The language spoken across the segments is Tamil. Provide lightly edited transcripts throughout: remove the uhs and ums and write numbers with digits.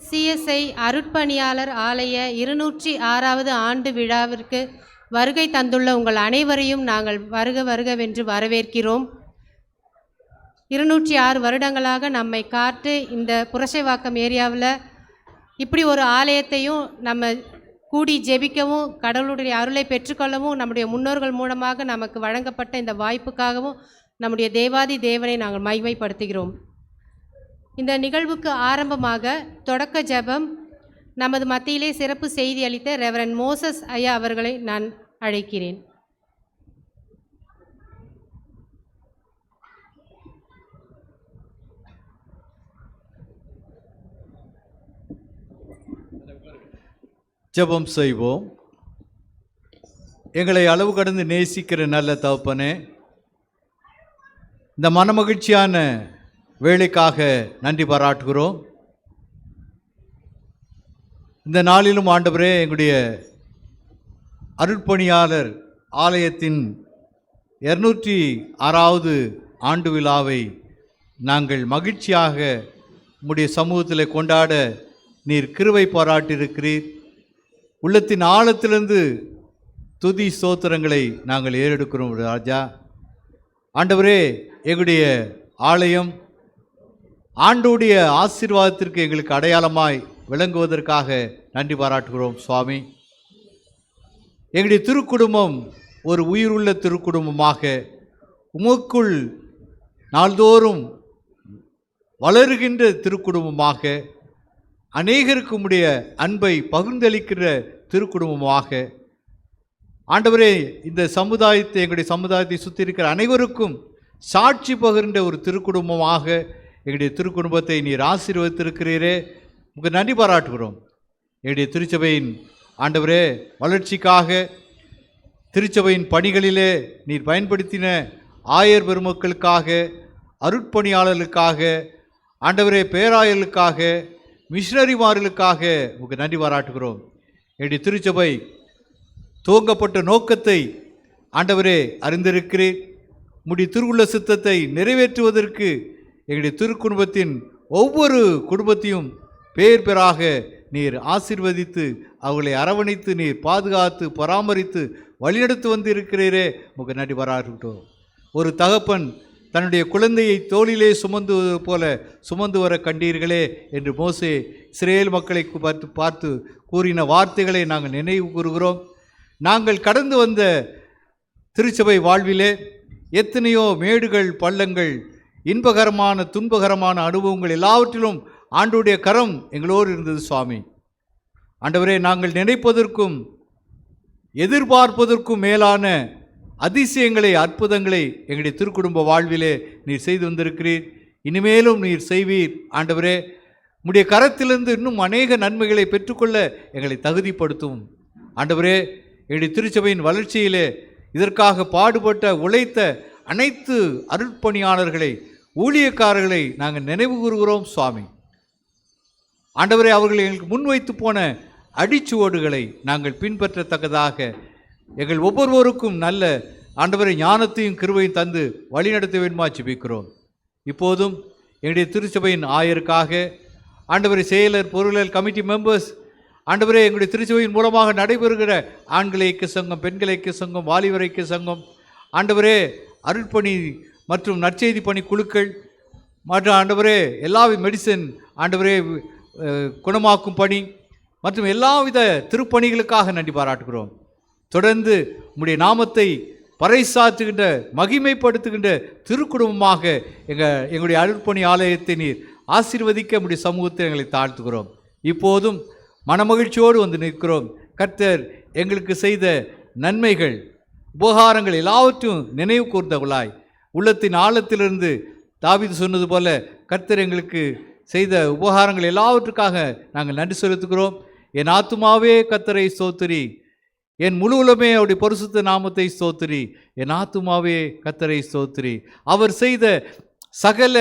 சிஎஸ்ஐ அருட்பணியாளர் ஆலய 206வது ஆண்டு விழாவிற்கு வருகை தந்துள்ள உங்கள் அனைவரையும் நாங்கள் வருக வருகவென்று வரவேற்கிறோம். 206 வருடங்களாக நம்மை காத்து இந்த புரசைவாக்கம் ஏரியாவில் இப்படி ஒரு ஆலயத்தையும் நம்ம கூடி ஜெபிக்கவும் கடவுளுடைய அருளை பெற்றுக்கொள்ளவும் நம்முடைய முன்னோர்கள் மூலமாக நமக்கு வழங்கப்பட்ட இந்த வாய்ப்புக்காகவும் நம்முடைய தேவாதி தேவனை நாங்கள் மகிமைப்படுத்துகிறோம். இந்த நிகழ்வுக்கு ஆரம்பமாக தொடக்க ஜெபம் நமது மத்தியிலே சிறப்பு செய்தி அளித்த ரெவரண்ட் மோசஸ் ஐயா அவர்களை நான் அழைக்கிறேன். ஜெபம் செய்வோம். எங்களை அளவு கடந்து நேசிக்கிற நல்ல தகப்பனே, இந்த மனமகிழ்ச்சியான வேலைக்காக நன்றி பாராட்டுகிறோம். இந்த நாளிலும் ஆண்டவரே, எங்களுடைய அருட்பணியாளர் ஆலயத்தின் 206வது ஆண்டு விழாவை நாங்கள் மகிழ்ச்சியாக உம்முடைய சமூகத்தில் கொண்டாட நீர் கிருபை பாராட்டியிருக்கிறீர். உள்ளத்தின் ஆழத்திலிருந்து துதி ஸ்தோத்திரங்களை நாங்கள் ஏறெடுக்கிறோம் ராஜா. ஆண்டவரே, எங்களுடைய ஆலயம் ஆண்டோடைய ஆசீர்வாதத்திற்கு எங்களுக்கு அடையாளமாய் விளங்குவதற்காக நன்றி பாராட்டுகிறோம் சுவாமி. எங்களுடைய திருக்குடும்பம் ஒரு உயிருள்ள திருக்குடும்பமாக உமக்குள் நாள்தோறும் வளருகின்ற திருக்குடும்பமாக அநேகருக்கு உம்முடைய அன்பை பகிர்ந்தளிக்கிற திருக்குடும்பமாக ஆண்டவரே, இந்த சமுதாயத்தை எங்களுடைய சமுதாயத்தை சுற்றி இருக்கிற அனைவருக்கும் சாட்சி பகிர்ந்த ஒரு திருக்குடும்பமாக எங்களுடைய திருக்குடும்பத்தை நீர் ஆசீர்வதித்திருக்கிறீரே, உங்களுக்கு நன்றி பாராட்டுகிறோம். எங்களுடைய திருச்சபையின் ஆண்டவரே வளர்ச்சிக்காக திருச்சபையின் பணிகளிலே நீர் பயன்படுத்தின ஆயர் பெருமக்களுக்காக, அருட்பணியாளர்களுக்காக, ஆண்டவரே பேராயர்களுக்காக, மிஷனரிமார்களுக்காக உங்களுக்கு நன்றி பாராட்டுகிறோம். என்னுடைய திருச்சபை துவங்கப்பட்ட நோக்கத்தை ஆண்டவரே அறிந்திருக்கிறேன். உம்முடைய திருவுள்ள சித்தத்தை நிறைவேற்றுவதற்கு எங்களுடைய திருக்குடும்பத்தின் ஒவ்வொரு குடும்பத்தையும் பேர் பேராக நீர் ஆசீர்வதித்து அவர்களை அரவணைத்து நீர் பாதுகாத்து பராமரித்து வழிநடத்து வந்திருக்கிறீரே, உங்களுக்கு நன்றி பாராட்டுகிறோம். ஒரு தகப்பன் தன்னுடைய குழந்தையை தோளிலே சுமந்துவது போல சுமந்து வர கண்டீர்களே என்று மோசே இஸ்ரேல் மக்களை பார்த்து கூறின வார்த்தைகளை நாங்கள் நினைவு கூறுகிறோம். நாங்கள் கடந்து வந்த திருச்சபை வாழ்விலே எத்தனையோ மேடுகள் பள்ளங்கள், இன்பகரமான துன்பகரமான அனுபவங்கள் எல்லாவற்றிலும் ஆண்டவருடைய கரம் எங்களோடு இருந்தது சுவாமி. ஆண்டவரே, நாங்கள் நினைப்பதற்கும் எதிர்பார்ப்பதற்கும் மேலான அதிசயங்களை அற்புதங்களை எங்களுடைய திருக்குடும்ப வாழ்விலே நீர் செய்து வந்திருக்கிறீர். இனிமேலும் நீர் செய்வீர். ஆண்டவரே, உம்முடைய கரத்திலிருந்து இன்னும் அநேக நன்மைகளை பெற்றுக்கொள்ள எங்களை தகுதிப்படுத்தும். ஆண்டவரே, எங்களுடைய திருச்சபையின் வளர்ச்சியிலே இதற்காக பாடுபட்ட உழைத்த அனைத்து அருட்பணியாளர்களை, ஊழியக்காரர்களை நாங்கள் நினைவு கூறுகிறோம் சுவாமி. ஆண்டவரே, அவர்கள் எங்களுக்கு முன்வைத்து போன அடிச்சுவடுகளை நாங்கள் பின்பற்றத்தக்கதாக எங்கள் ஒவ்வொருவருக்கும் நல்ல ஆண்டவரை ஞானத்தையும் கிருபையும் தந்து வழிநடத்த வேண்டுமா ஜெபிக்கிறோம். இப்போதும் எங்களுடைய திருச்சபையின் ஆயருக்காக, ஆண்டவரை செயலர், பொருளர், கமிட்டி மெம்பர்ஸ், ஆண்டவரே, எங்களுடைய திருச்சபையின் மூலமாக நடைபெறுகிற ஆண்கள் ஐக்கிய சங்கம், பெண்கள் ஐக்கிய சங்கம், வாலிபர் ஐக்கிய சங்கம், ஆண்டவரே அருட்பணி மற்றும் நற்செய்தி பணி குழுக்கள் மற்றும் ஆண்டவரே எல்லா மெடிசன், ஆண்டவரே குணமாக்கும் பணி மற்றும் எல்லாவித திருப்பணிகளுக்காக நன்றி பாராட்டுகிறோம். தொடர்ந்து உம்முடைய நாமத்தை பறைசாற்றுகின்ற மகிமைப்படுத்துகின்ற திருக்குடும்பமாக எங்களுடைய அருட்பணி ஆலயத்தை நீர் ஆசீர்வதிக்க உம்முடைய சமூகத்தை எங்களை தாழ்த்துகிறோம். இப்போதும் மனமகிழ்ச்சியோடு வந்து நிற்கிறோம். கர்த்தர் எங்களுக்கு செய்த நன்மைகள், உபகாரங்கள் எல்லாவற்றும் நினைவு கூர்ந்தவளாய் உள்ளத்தின் ஆழத்திலிருந்து தாவீது சொன்னது போல கர்த்தர் எங்களுக்கு செய்த உபகாரங்கள் எல்லாவற்றுக்காக நாங்கள் நன்றி செலுத்துகிறோம். என் ஆத்துமாவே கர்த்தரை ஸ்தோத்திரி, என் முழு உலகமே அவருடைய பரிசுத்த நாமத்தை ஸ்தோத்திரி, என் ஆத்துமாவே கர்த்தரை ஸ்தோத்திரி, அவர் செய்த சகல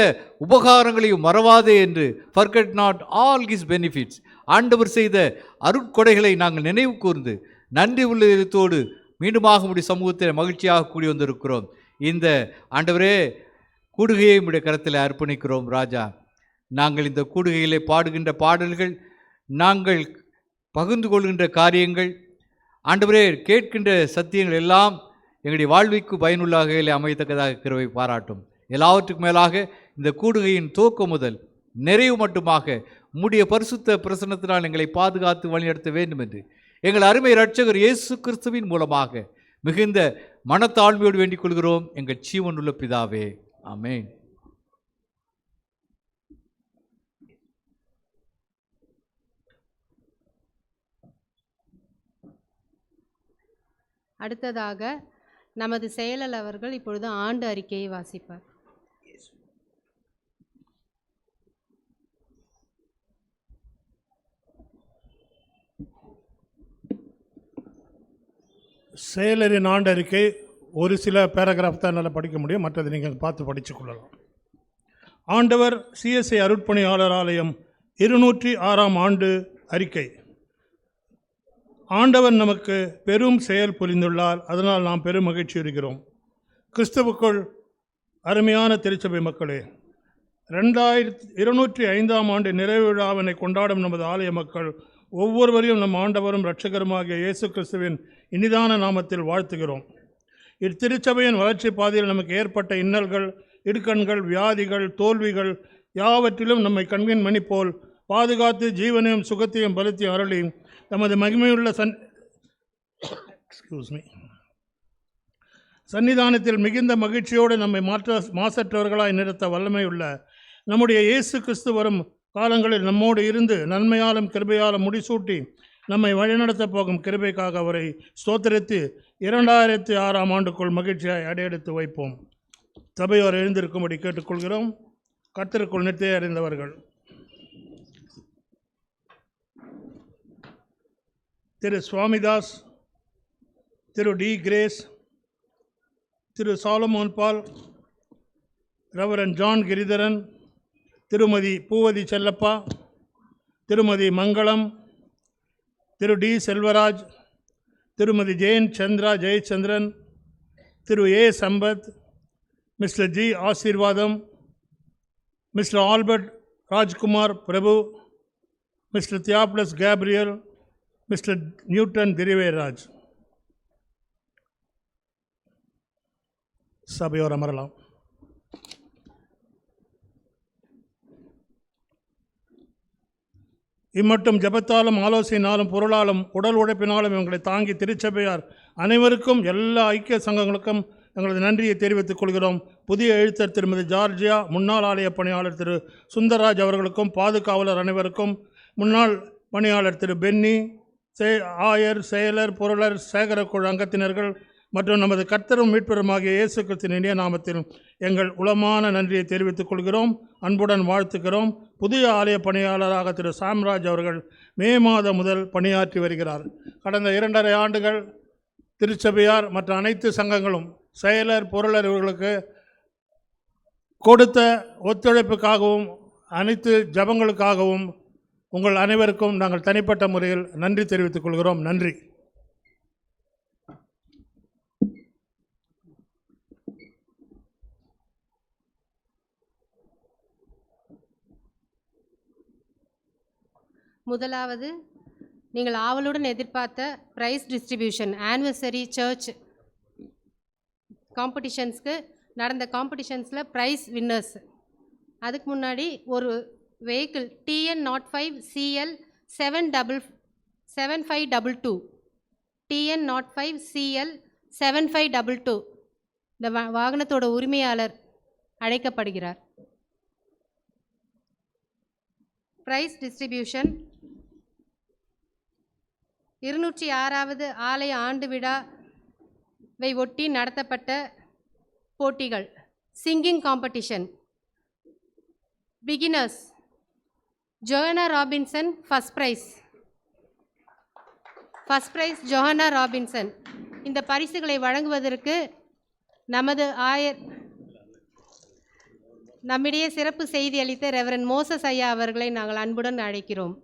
உபகாரங்களையும் மறவாதே என்று forget not all his benefits. ஆண்டவர் செய்த அருட்கொடைகளை நாங்கள் நினைவு கூர்ந்து நன்றி உள்ளத்தோடு மீண்டுமாக உடைய சமூகத்தை மகிழ்ச்சியாக கூடி வந்திருக்கிறோம். இந்த ஆண்டவரே கூடுகையை உடைய கரத்தில் அர்ப்பணிக்கிறோம் ராஜா. நாங்கள் இந்த கூடுகையிலே பாடுகின்ற பாடல்கள் நாங்கள் பகிர்ந்து கொள்கின்ற காரியங்கள், ஆண்டவரே கேட்கின்ற சத்தியங்கள் எல்லாம் எங்களுடைய வாழ்விற்கு பயனுள்ள வகையில் அமையத்தக்கதாக கிருபை பாராட்டும். எல்லாவற்றுக்கும் மேலாக இந்த கூடுகையின் துவக்கம் முதல் நிறைவு மட்டுமாக உம்முடைய பரிசுத்த பிரசன்னத்தினால் எங்களை பாதுகாத்து வழிநடத்த வேண்டும் என்று எங்கள் அருமை இரட்சகர் இயேசு கிறிஸ்துவின் மூலமாக மிகுந்த மனத்தாழ்மையோடு வேண்டிக் கொள்கிறோம் எங்கள் ஜீவனுள்ள பிதாவே, ஆமென். அடுத்ததாக நமது செயலர் அவர்கள் இப்பொழுது ஆண்டு அறிக்கையை வாசிப்பார். செயலரின் ஆண்டு அறிக்கை ஒரு சில பேராகிராஃப் தான் என்னால் படிக்க முடியும், மற்றது நீங்கள் பார்த்து படித்து கொள்ளலாம். ஆண்டவர் சிஎஸ்ஐ அருட்பணியாளர் ஆலயம் 206ஆம் ஆண்டு அறிக்கை. ஆண்டவர் நமக்கு பெரும் செயல் புரிந்துள்ளார், அதனால் நாம் பெரும் மகிழ்ச்சி இருக்கிறோம். கிறிஸ்துவுக்குள் அருமையான திருச்சபை மக்களே, 2205ஆம் ஆண்டு நிறைவு விழாவினை கொண்டாடும் நமது ஆலய மக்கள் ஒவ்வொருவரையும் நம் ஆண்டவரும் இரட்சகருமாகிய இயேசு கிறிஸ்துவின் இனிதான நாமத்தில் வாழ்த்துகிறோம். இத்திருச்சபையின் வளர்ச்சி பாதையில் நமக்கு ஏற்பட்ட இன்னல்கள், இடுக்கண்கள், வியாதிகள், தோல்விகள் யாவற்றிலும் நம்மை கண்ணின் மணி போல் பாதுகாத்து ஜீவனையும் சுகத்தையும் பலத்தையும் அருளி தமது மகிமையுள்ள சன்னிதானத்தில் மிகுந்த மகிழ்ச்சியோடு நம்மை மாசற்றவர்களாய் நிறுத்த வல்லமையுள்ள நம்முடைய இயேசு கிறிஸ்து வரும் காலங்களில் நம்மோடு இருந்து நன்மையாலும் கிருபையாலும் முடிசூட்டி நம்மை வழிநடத்தப் போகும் கிருபைக்காக அவரை ஸ்தோத்திரித்து 2006ஆம் ஆண்டுக்குள் மகிழ்ச்சியாய் அடையெடுத்து வைப்போம். சபையோர் எழுந்திருக்கும்படி கேட்டுக்கொள்கிறோம். கர்த்தருக்குள் நித்திரை அறிந்தவர்கள் திரு சுவாமிதாஸ், திரு டி கிரேஸ், திரு சாலமோன் பால், ரெவரன் ஜான் கிரிதரன், திருமதி பூவதி செல்லப்பா, திருமதி மங்களம், திரு டி செல்வராஜ், திருமதி ஜெயன் சந்திரா ஜெயச்சந்திரன், திரு ஏ சம்பத், மிஸ்டர் ஜி ஆசீர்வாதம், மிஸ்டர் ஆல்பர்ட் ராஜ்குமார் பிரபு, மிஸ்டர் தியாப்ளஸ் கேப்ரியல், மிஸ்டர் நியூட்டன் திரிவேராஜ். சபையோர் அமரலாம். இம்மட்டும் ஜபத்தாலும் ஆலோசனையினாலும் பொருளாலும் உடல் உழைப்பினாலும் எங்களை தாங்கி திருச்சபையார் அனைவருக்கும் எல்லா ஐக்கிய சங்கங்களுக்கும் எங்களது நன்றியை தெரிவித்துக் கொள்கிறோம். புதிய எழுத்தர் திருமதி ஜார்ஜியா, முன்னாள் ஆலய பணியாளர் திரு சுந்தரராஜ் அவர்களுக்கும், பாதுகாவலர் அனைவருக்கும், முன்னாள் பணியாளர் திரு பென்னி, ஆயர், செயலர், பொருளர், சேகரக்குழு அங்கத்தினர்கள் மற்றும் நமது கர்த்தரும் மீட்பெருமாகிய இயேசு கிறிஸ்துவின் இனிய நாமத்தில் எங்கள் உளமான நன்றியை தெரிவித்துக் கொள்கிறோம். அன்புடன் வாழ்த்துக்கிறோம். புதிய ஆலய பணியாளராக திரு சாம்ராஜ் அவர்கள் மே மாதம் முதல் பணியாற்றி வருகிறார். கடந்த 2.5 ஆண்டுகள் திருச்சபையார் மற்ற அனைத்து சங்கங்களும் செயலர், பொருளர் இவர்களுக்கு கொடுத்த ஒத்துழைப்புக்காகவும் அனைத்து ஜபங்களுக்காகவும் உங்கள் அனைவருக்கும் நாங்கள் தனிப்பட்ட முறையில் நன்றி தெரிவித்துக் கொள்கிறோம். நன்றி. முதலாவது, நீங்கள் ஆவலுடன் எதிர்பார்த்த ப்ரைஸ் டிஸ்ட்ரிபியூஷன் ஆனிவர்சரி சர்ச் காம்படிஷன்ஸ்க்கு நடந்த காம்படிஷன்ஸில் ப்ரைஸ் வின்னர்ஸ். அதுக்கு முன்னாடி ஒரு vehicle TN05 CL 7522 TN05 CL 7522 இந்த வாகனத்தோட உரிமையாளர் அழைக்கப்படுகிறார். ப்ரைஸ் டிஸ்ட்ரிபியூஷன் 206வது ஆலய ஆண்டு விழாவை ஒட்டி நடத்தப்பட்ட போட்டிகள். Singing competition. Beginners Johanna Robinson first prize Johanna Robinson. இந்த பரிசுகளை வழங்குவதற்கு நமது ஆயர் நம்மிடையே சிறப்பு செய்தி அளித்த ரெவரன் மோசஸ் ஐயா அவர்களை நாங்கள் அன்புடன் அழைக்கிறோம்.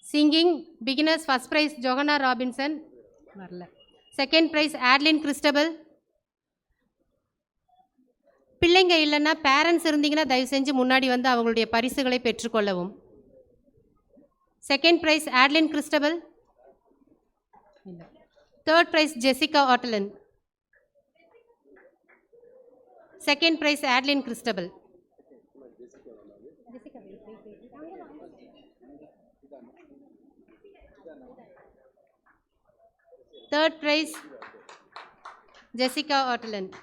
Singing beginners first prize Johanna Robinson வரல. Second prize Adeline Christabel. பிள்ளைங்க இல்லைன்னா பேரண்ட்ஸ் இருந்தீங்கன்னா தயவு செஞ்சு முன்னாடி வந்து அவங்களுடைய பரிசுகளை பெற்றுக்கொள்ளவும். Second prize Adeline Christabel. Third prize Jessica Ottolen. Second prize Adeline Christabel. Third prize Jessica Ottolen.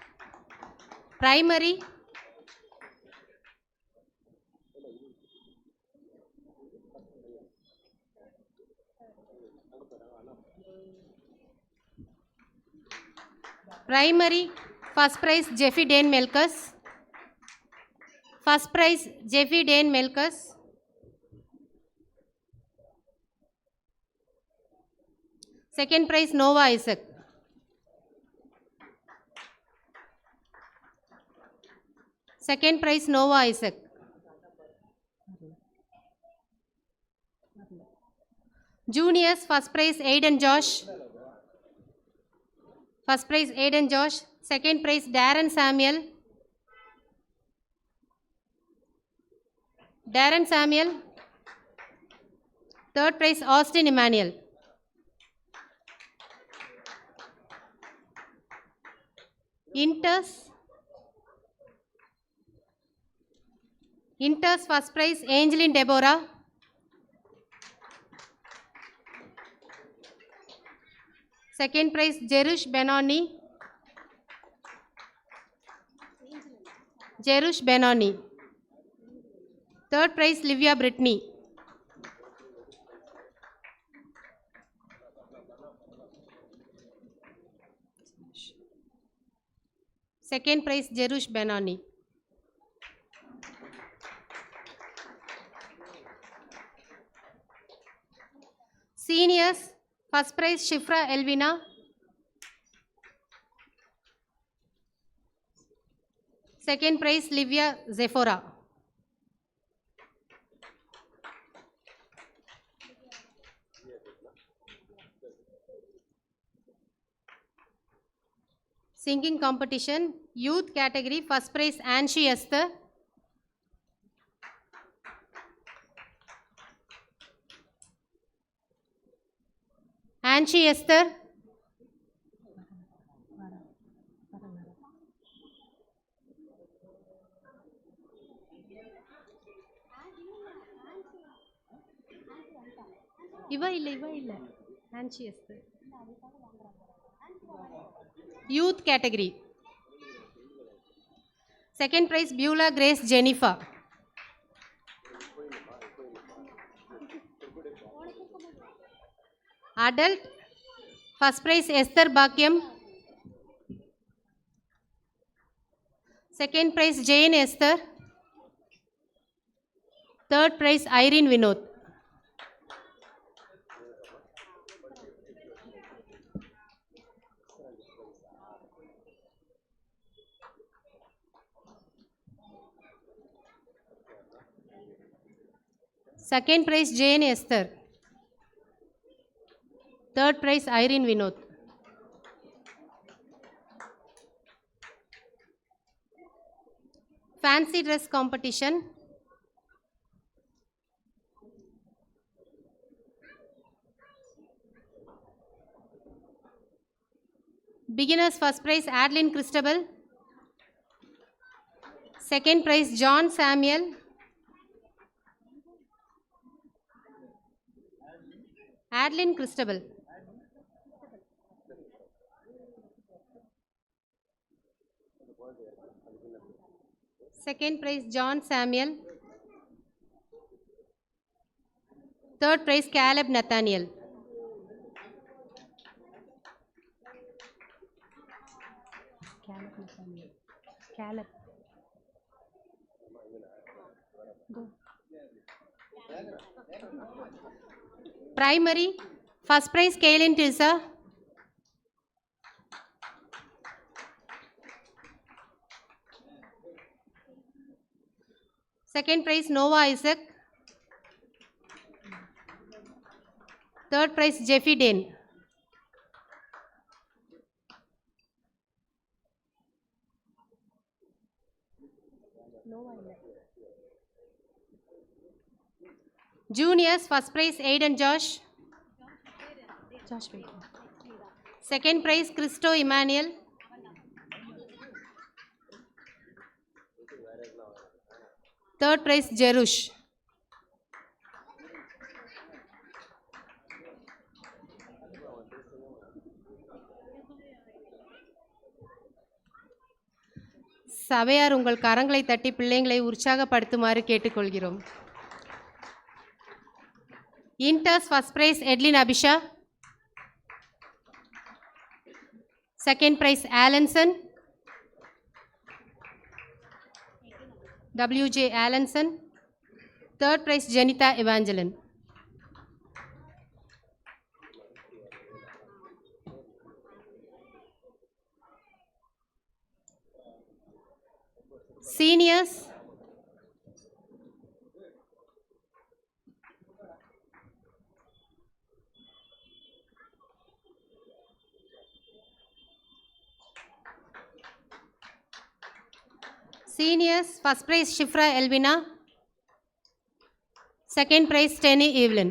Primary first prize Jeffy Dane Melkus. First prize Jeffy Dane Melkus. Second prize Nova Isaac. Second prize Nova Isaac. Juniors first prize Aiden Josh. First prize Aiden Josh. Second prize Darren Samuel. Darren Samuel. Third prize Austin Emmanuel. Inters first prize Angeline Deborah. Second prize Jerush Benoni. Jerush Benoni. Third prize Livia Brittany. Second prize Jerush Benoni. Seniors first prize Shifra Elvina. Second prize Livia Zephora. Singing competition, youth category, first prize Anshi Esther. Anshi Esther. இவ இல்ல Anshi Esther. Youth category. Second prize Beulah Grace Jennifer. Adult first prize Esther Bakyam. Second prize Jane Esther. Third prize Irene Vinod. Second prize Jane Esther. Third prize Irene Vinod. Fancy dress competition. Beginners first prize Adeline Christabel. Second prize John Samuel. Adeline Christabel. Second prize John Samuel. Third prize Caleb Nathaniel. Caleb. Go. Primary first prize Kaylin Tilsa. Second prize Nova Isaac. Third prize Jeffy Dane. Juniors, first prize Aiden Josh. Second prize Christo Emmanuel. Third prize Jerush. சபையார் உங்கள் கரங்களை தட்டி பிள்ளைங்களை உற்சாகப்படுத்துமாறு கேட்டுக்கொள்கிறோம். Inters first prize Edlin Abisha. Second prize Allenson. WJ Allenson. Third prize Janita Evangeline. Seniors, first prize Shifra Elvina. Second prize Tenny Evelyn.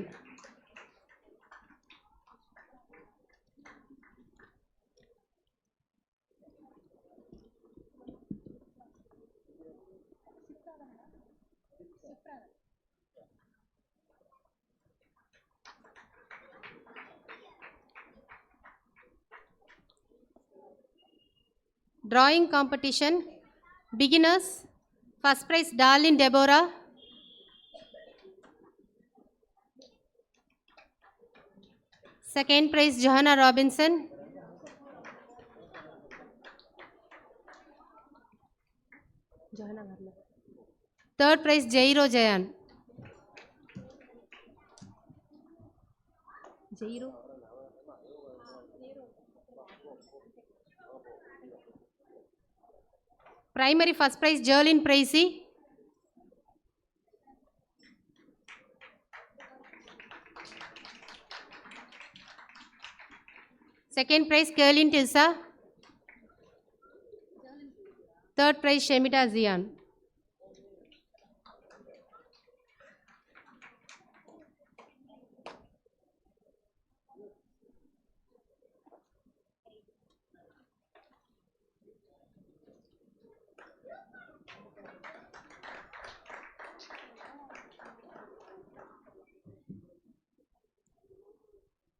Drawing competition. Beginners, first prize Darlene Deborah. Second prize Johanna Robinson. Third prize Jairo Jayan. Primary first prize Jerlyn Pracy. Second prize Kerlin Tilsa. Third prize Shemita Zian.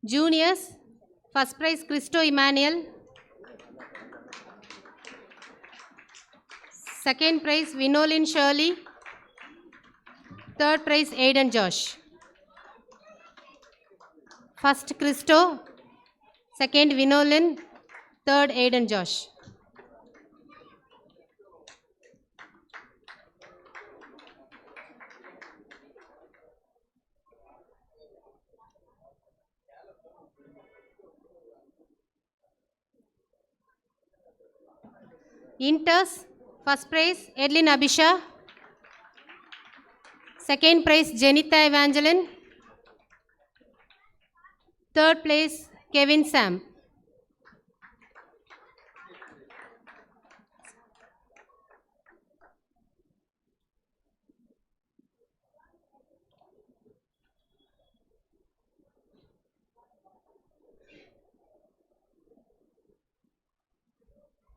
Juniors, first prize Christo Emmanuel. Second prize Vinolin Shirley. Third prize Aiden Josh. First Christo, second Vinolin, third Aiden Josh. Inters, first prize Edlin Abisha. Second prize Janita Evangeline. Third place Kevin Sam.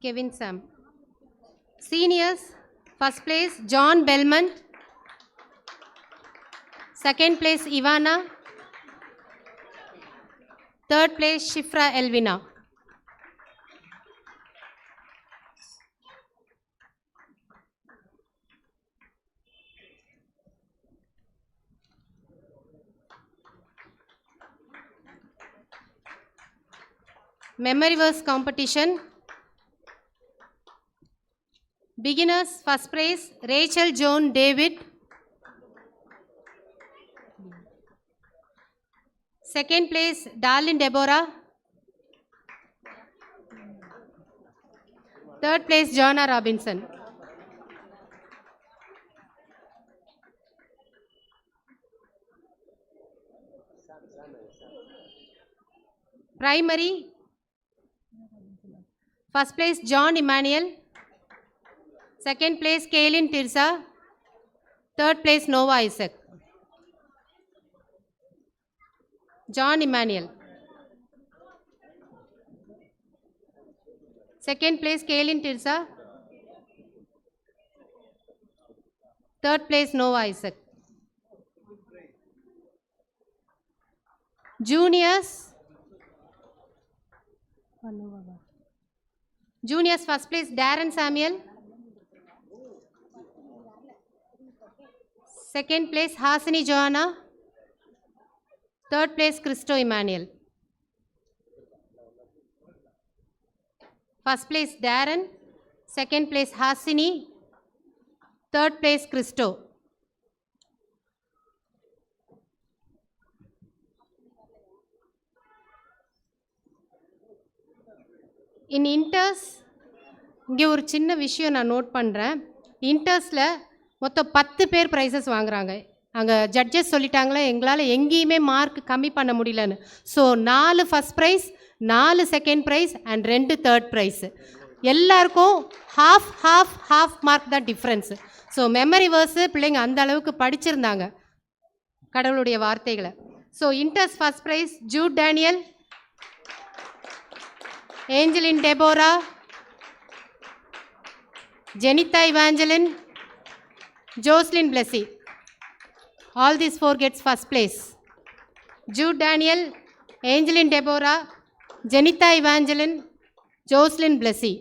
Kevin Sam. Seniors, first place John Bellman. Second place Ivana. Third place Shifra Elvina. Memory verse competition. Beginners, first prize Rachel Joan David. Second place Darlene Deborah. Third place Joanna Robinson. Primary, first place John Emmanuel. Second place Kaylin Tirsa. Third place Nova Isaac. John Emmanuel. Second place, Kaylin Tirsa. Third place, Noah Isaac. Juniors. Juniors first place, Darren Samuel. Second place, Hasini Joanna. Third place, Christo Emmanuel. First place, Darren. Second place, Hasini. Third place, Christo. இன் இன்டர்ஸ் இங்கே ஒரு சின்ன விஷயம் நான் நோட் பண்ணுறேன். இன்டர்ஸில் மொத்தம் 10 பேர் ப்ரைஸஸ் வாங்குறாங்க. அங்கே ஜட்ஜஸ் சொல்லிட்டாங்களே எங்களால் எங்கேயுமே மார்க் கம்மி பண்ண முடியலன்னு. So 4 first prize, 4 second prize and 2 third prize. எல்லாருக்கும் ஹாஃப் மார்க் தான் டிஃப்ரென்ஸு. ஸோ மெமரி வேர்ஸு பிள்ளைங்க அந்த அளவுக்கு படிச்சிருந்தாங்க கடவுளுடைய வார்த்தைகளை. ஸோ இன்டர்ஸ் first prize Jude Daniel, Angeline Deborah, Jenita Evangeline, Jocelyn Blessy. All these 4 gets first place. Jude Daniel, Angeline Deborah, Jenita Evangeline, Jocelyn Blessy.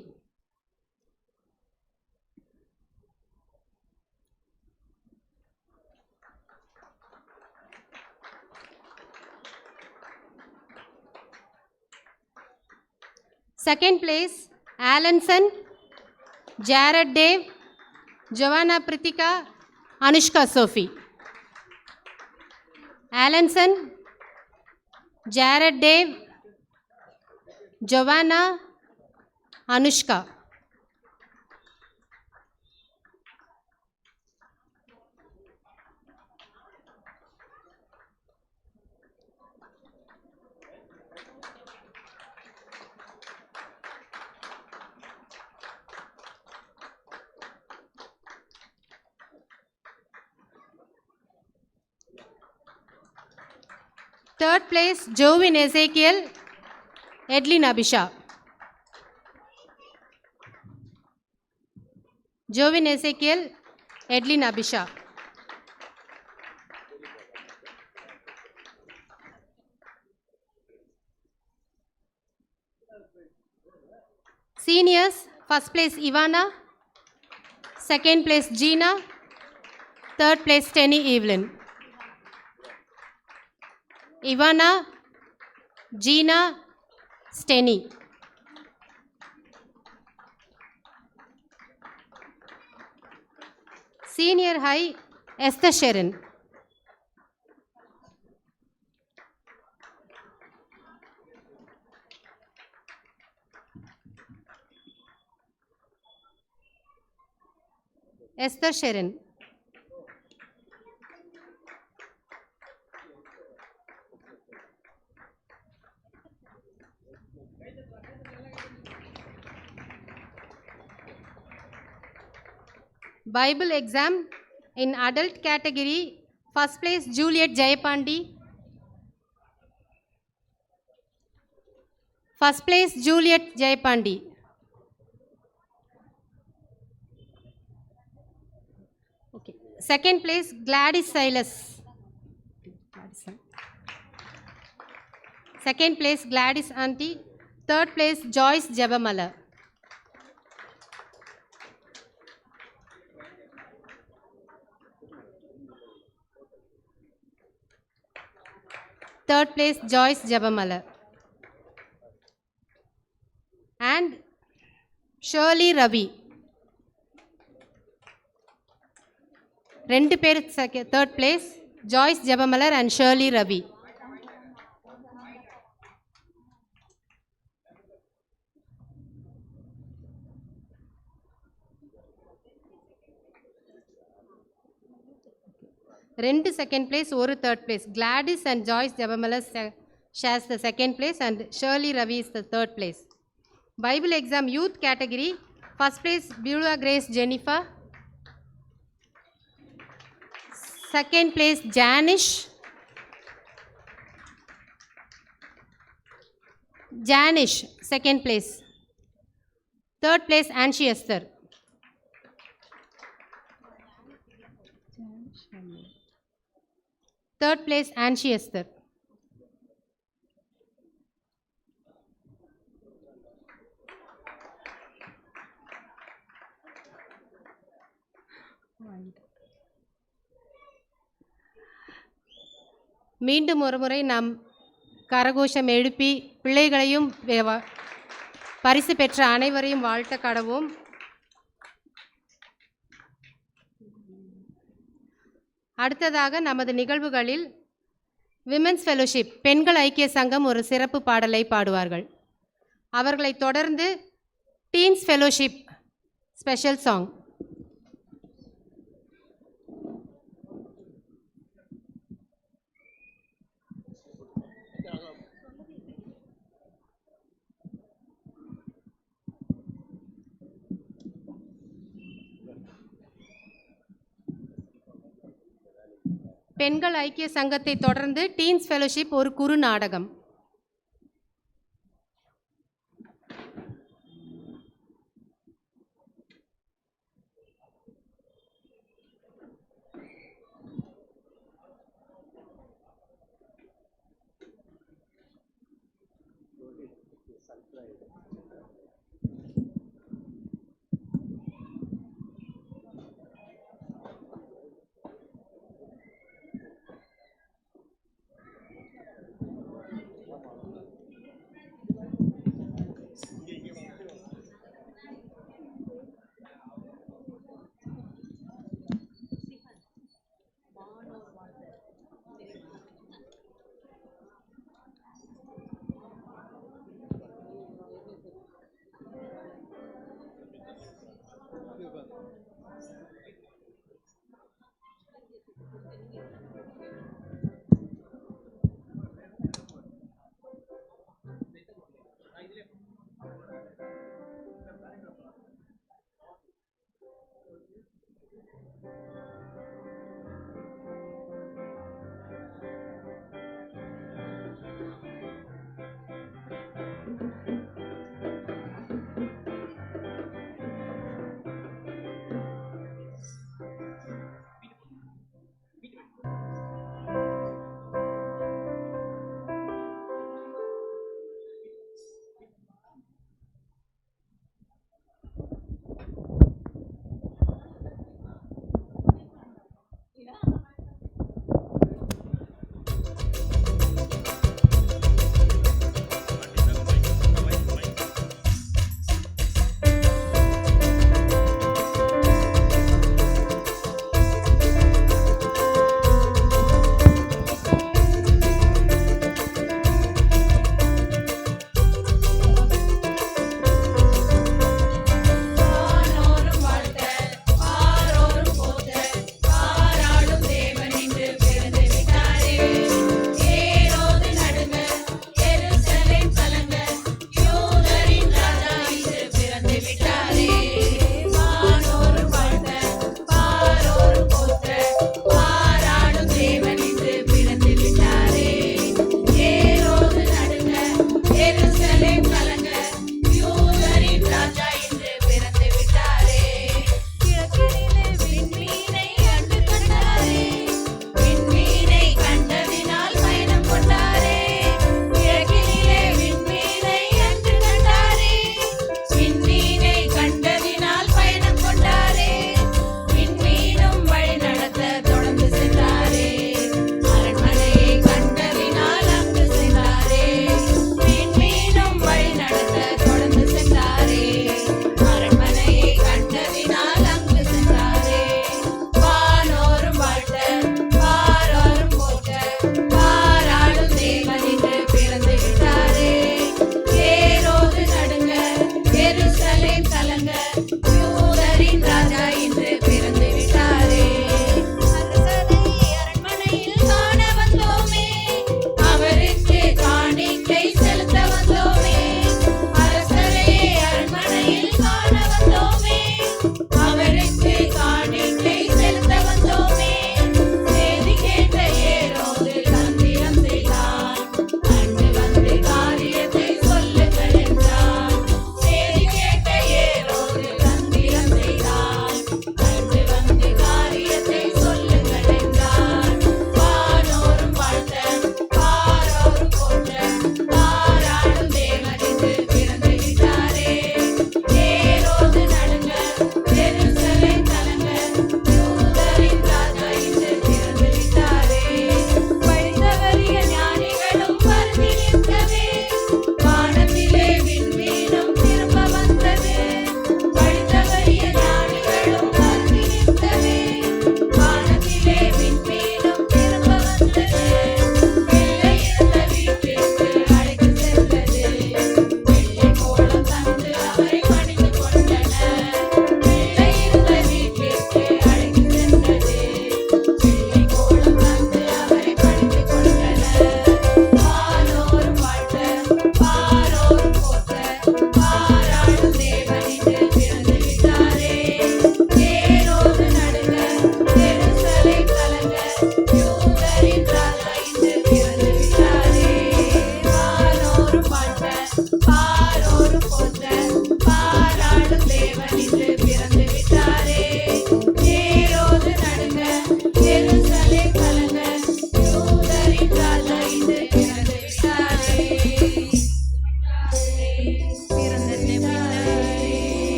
Second place, Alanson, Jared Dave, Giovanna Pritika, Anushka Sophie. Alanson, Jared Dave, Giovanna, Anushka. Third place, Jovin Ezekiel, Edlin Abisha. Jovin Ezekiel, Edlin Abisha. Seniors, first place Ivana, second place Gina, third place Tenny Evelyn. Ivana, Gina, Steny. Senior high, Esther Sharon. Esther Sharon. Bible exam in adult category, first place Juliet Jayapandi. First place Juliet Jayapandi. Okay. Second place Gladys Silas. Second place Gladys Auntie. Third place Joyce Jabamala. Third place Joyce Jabamala. And Shirley Ravi. 2 பேர் third place, Joyce Jabamala and Shirley Ravi. ரெண்டு செகண்ட் பிளேஸ், ஒரு third place. Gladys and Joyce Jebamala shares the second place and Shirley Ravi is the third place. Bible exam youth category, first place Beulah Grace Jenifa, second place Janish, Janish, second place. Third place, Anshi Esther. Third place, Anshi Esther. மீண்டும் ஒருமுறை நாம் கரகோஷம் எழுப்பி பிள்ளைகளையும் பரிசு பெற்ற அனைவரையும் வாழ்த்த கடவோம். அடுத்ததாக நமது நிகழ்வுகளில் விமென்ஸ் ஃபெலோஷிப் பெண்கள் ஐக்கிய சங்கம் ஒரு சிறப்பு பாடலை பாடுவார்கள். அவர்களைத் தொடர்ந்து டீன்ஸ் ஃபெலோஷிப் ஸ்பெஷல் சாங். பெண்கள் ஐக்கிய சங்கத்தை தொடர்ந்து டீன்ஸ் ஃபெலோஷிப் ஒரு குறு நாடகம்.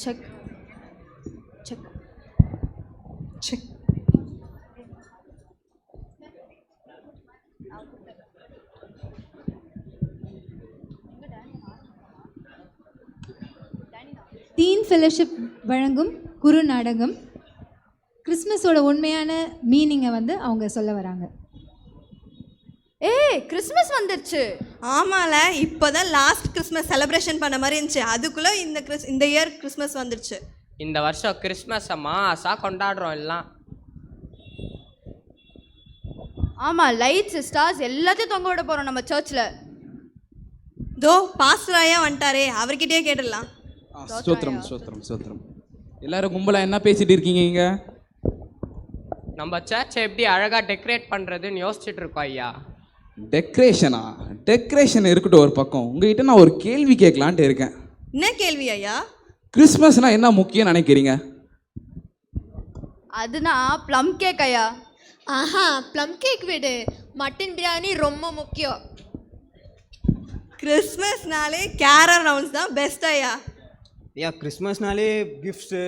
Check check check. Teen fellowship வழங்கும் குறு நாடகம் கிறிஸ்மஸோட உண்மையான மீனிங்கை வந்து அவங்க சொல்ல வராங்க. ஏய், கிறிஸ்மஸ் வந்துருச்சு. ஆமால, இப்போதான் லாஸ்ட் கிறிஸ்மஸ் செலிப்ரேஷன் பண்ண மாதிரி இருந்துச்சு, அதுக்குள்ளே இந்த இயர் கிறிஸ்மஸ் வந்துருச்சு. இந்த வருஷம் கிறிஸ்மஸை மாசா கொண்டாடுறோம் எல்லாம். ஆமாம், லைட்ஸ் ஸ்டார்ஸ் எல்லாத்தையும் தொங்க விட போகிறோம் நம்ம சர்ச்சில். தோ பாஸ்டராயா வந்துட்டாரே, அவர்கிட்டயே கேட்டுடலாம். ஸ்தோத்திரம் ஸ்தோத்திரம் ஸ்தோத்திரம். எல்லாரும் கும்பலா என்ன பேசிட்டு இருக்கீங்க இங்க? நம்ம சர்ச்சை எப்படி அழகாக டெக்கரேட் பண்ணுறதுன்னு யோசிச்சுட்டு இருக்கோம் ஐயா. டெக்கரேஷனா? டெக்கரேஷன் இருக்கட்டும் ஒரு பக்கம். உங்ககிட்ட நான் ஒரு கேள்வி கேட்கலான்ட்டு இருக்கேன். என்ன கேள்வி ஐயா? கிறிஸ்மஸ்னா என்ன முக்கியம் நினைக்கிறீங்க? அதுனா ப்ளம் கேக் ஐயா. ஆஹா, ப்ளம் கேக் விடு, மட்டன் பிரியாணி ரொம்ப முக்கியம். கிறிஸ்மஸ்னாலே கேரல் ரவுண்ட்ஸ் தான் பெஸ்ட் ஐயா. ஐயா, கிறிஸ்மஸ்னாலே கிஃப்ட்ஸு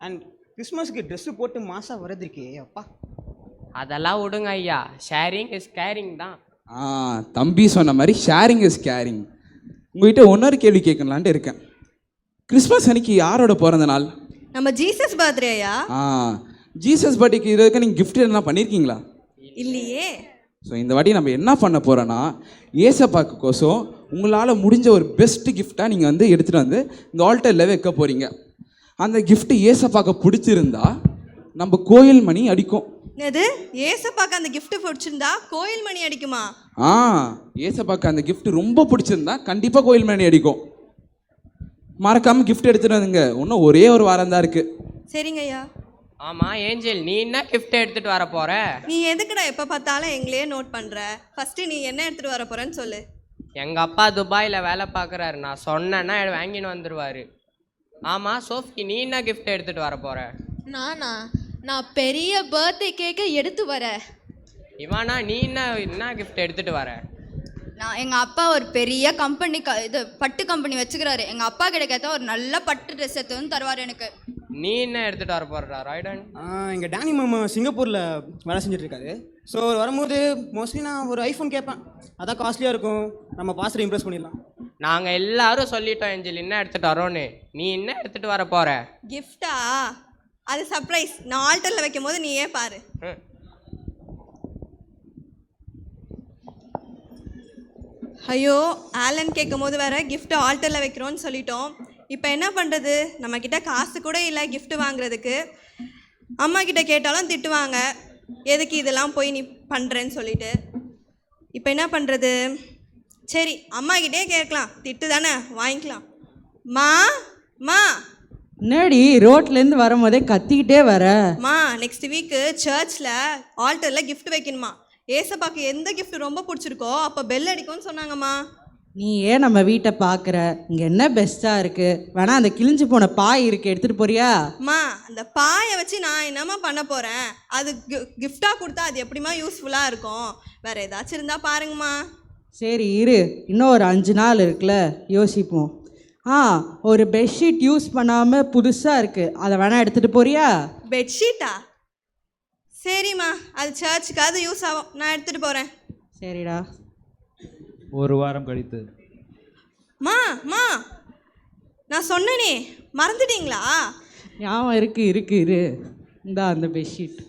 அண்ட் கிறிஸ்மஸ்க்கு ட்ரெஸ்ஸு போட்டு மாதம் வரதுக்கே அப்பா. அதெல்லாம் விடுங்க ஐயா, ஷேரிங் இஸ் கேரிங் தான். தம்பி சொன்ன மாதிரி ஷேரிங் இஸ் கேரிங். உங்ககிட்ட இன்னொரு கேள்வி கேட்கலான்ட்டு இருக்கேன். கிறிஸ்மஸ் அன்னைக்கு யாரோட பிறந்த நாள்? நம்ம ஜீசஸ் பர்த்டே ஐயா. ஜீசஸ் பர்த்டேக்கு இது வரைக்கும் நீங்கள் கிஃப்ட் என்ன பண்ணியிருக்கீங்களா? இல்லையே. ஸோ இந்த வாட்டி நம்ம என்ன பண்ண போகிறோன்னா, ஏசப்பாக்கோசம் உங்களால் முடிஞ்ச ஒரு பெஸ்ட் கிஃப்டாக நீங்கள் வந்து எடுத்துகிட்டு வந்து இந்த ஆல்டரில் வைக்க போகிறீங்க. அந்த கிஃப்ட்டு ஏசப்பாக்க பிடிச்சிருந்தா நம்ம கோயில் மணி அடிக்கும். என்னது, ஏசப்பாக்கு அந்த கிஃப்ட் பிடிச்சிருந்தா கோயில் மணி அடிக்குமா? ஏசப்பாக்கு அந்த கிஃப்ட் ரொம்ப பிடிச்சிருந்தா கண்டிப்பாக கோயில் மணி அடிக்கும். மறக்காமல் கிஃப்ட் எடுத்துகிட்டு வந்துங்க. இன்னும் ஒரே ஒரு வாரம் தான் இருக்குது. சரிங்க ஐயா. ஆமாம் ஏஞ்சல், நீ என்ன கிஃப்ட் எடுத்துகிட்டு வர போகிற? நீ எதுக்குடா எப்போ பார்த்தாலும் எங்களையே நோட் பண்ணுற? ஃபஸ்ட்டு நீ என்ன எடுத்துகிட்டு வர போகிறேன்னு சொல்லு. எங்கள் அப்பா துபாயில் வேலை பார்க்குறாரு, நான் சொன்னேன்னா வாங்கின்னு வந்துடுவார். ஆமாம் சோஃபி, நீ என்ன கிஃப்ட் எடுத்துகிட்டு வர போகிற? நான் பெரிய பர்த்டே கேக்கை எடுத்து வரேன். இவானா, நீ என்ன கிஃப்ட் எடுத்துகிட்டு வர? எங்கள் அப்பா ஒரு பெரிய கம்பெனி இது பட்டு கம்பெனி வச்சுக்கிறாரு. எங்கள் அப்பா கிடைக்காத ஒரு நல்ல பட்டு ட்ரெஸ் எடுத்து வந்து தருவார் எனக்கு. நீ என்ன எடுத்துகிட்டு வர போடுறா ராய்டன்? எங்கள் டேனி மாமா சிங்கப்பூரில் வேலை செஞ்சுட்ருக்காரு. ஸோ வரும்போது மோஸ்ட்லி நான் ஒரு ஐஃபோன் கேட்பேன். அதான் காஸ்ட்லியாக இருக்கும், நம்ம பாஸ்டரை இம்ப்ரெஸ் பண்ணிடலாம். நாங்கள் எல்லாரும் சொல்லிட்டோம் ஏஞ்சல் என்ன எடுத்துகிட்டு வரோன்னு. நீ என்ன எடுத்துகிட்டு வர போகிற? கிஃப்டா? அது சர்ப்ரைஸ். நான் ஆல்டரில் வைக்கும் போது நீ ஏன் பாரு. ஐயோ, ஆலன் கேட்கும் போது வேற கிஃப்ட் ஆல்டரில் வைக்கிறோன்னு சொல்லிட்டோம். இப்போ என்ன பண்ணுறது? நம்மக்கிட்ட காசு கூட இல்லை கிஃப்ட் வாங்குறதுக்கு. அம்மா கிட்ட கேட்டாலும் திட்டுவாங்க, எதுக்கு இதெல்லாம் போய் நீ பண்ணுறேன்னு சொல்லிட்டு. இப்போ என்ன பண்ணுறது? சரி, அம்மாக்கிட்டே கேட்கலாம், திட்டு தானே, வாங்கிக்கலாம். மா மா என்னடி ரோட்லேருந்து வரும்போதே கத்திக்கிட்டே வர? மா, நெக்ஸ்ட் வீக்கு சர்ச்சில் ஆல்டரில் கிஃப்ட் வைக்கணுமா. ஏசப்பாக்கு எந்த கிஃப்ட் ரொம்ப பிடிச்சிருக்கோ அப்போ பெல் அடிக்கும்னு சொன்னாங்கம்மா. நீ ஏன் நம்ம வீட்டை பார்க்குற? இங்கே என்ன பெஸ்ட்டாக இருக்குது? வேணா அந்த கிழிஞ்சு போன பாய் இருக்குது, எடுத்துகிட்டு போறியா? அம்மா, அந்த பாயை வச்சு நான் என்னம்மா பண்ண போகிறேன்? அது கிஃப்டாக கொடுத்தா அது எப்படிமா யூஸ்ஃபுல்லாக இருக்கும்? வேறு ஏதாச்சும் இருந்தால் பாருங்கம்மா. சரி இரு, இன்னும் ஒரு 5 நாள் இருக்குல்ல, யோசிப்போம். ஒரு பெட்ஷீட் யூஸ் பண்ணாமல் புதுசாக இருக்குது, அதை வேணா எடுத்துகிட்டு போறியா? பெட்ஷீட்டா? சரிம்மா, அது சர்ச்சுக்காவது யூஸ் ஆகும், நான் எடுத்துகிட்டு போகிறேன். சரிடா. ஒரு வாரம் கழித்து. மா மா, நான் சொன்னேனே, மறந்துட்டீங்களா? ஞாபகம் இருக்கு இரு, இந்தா அந்த பெட்ஷீட்.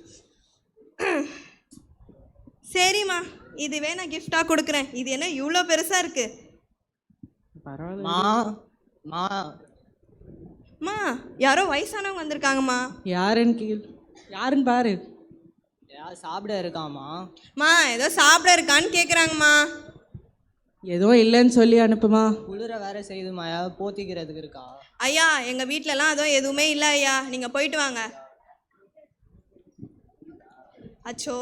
சரிம்மா, இதுவே நான் கிஃப்டாக கொடுக்குறேன். இது என்ன இவ்வளோ பெருசாக இருக்கு? பரவாயில்ல. மா, யாரோ வயசானவங்க வந்திருக்காங்கம்மா. யாருன்னு பாரு. ஏதாவது சாப்பிட இருக்காமா? மா ஏதோ சாப்பிட இருக்கான்னு கேட்குறாங்கம்மா. எதுவும் இல்லைன்னு சொல்லி அனுப்புமா. குளிர வேற செய்யுதுமா, ஏதாவது போத்திக்கிறதுக்கு இருக்கா? ஐயா எங்கள் வீட்டிலலாம் அதுவும் எதுவுமே இல்லை ஐயா, நீங்கள் போயிட்டு வாங்க. அச்சோ,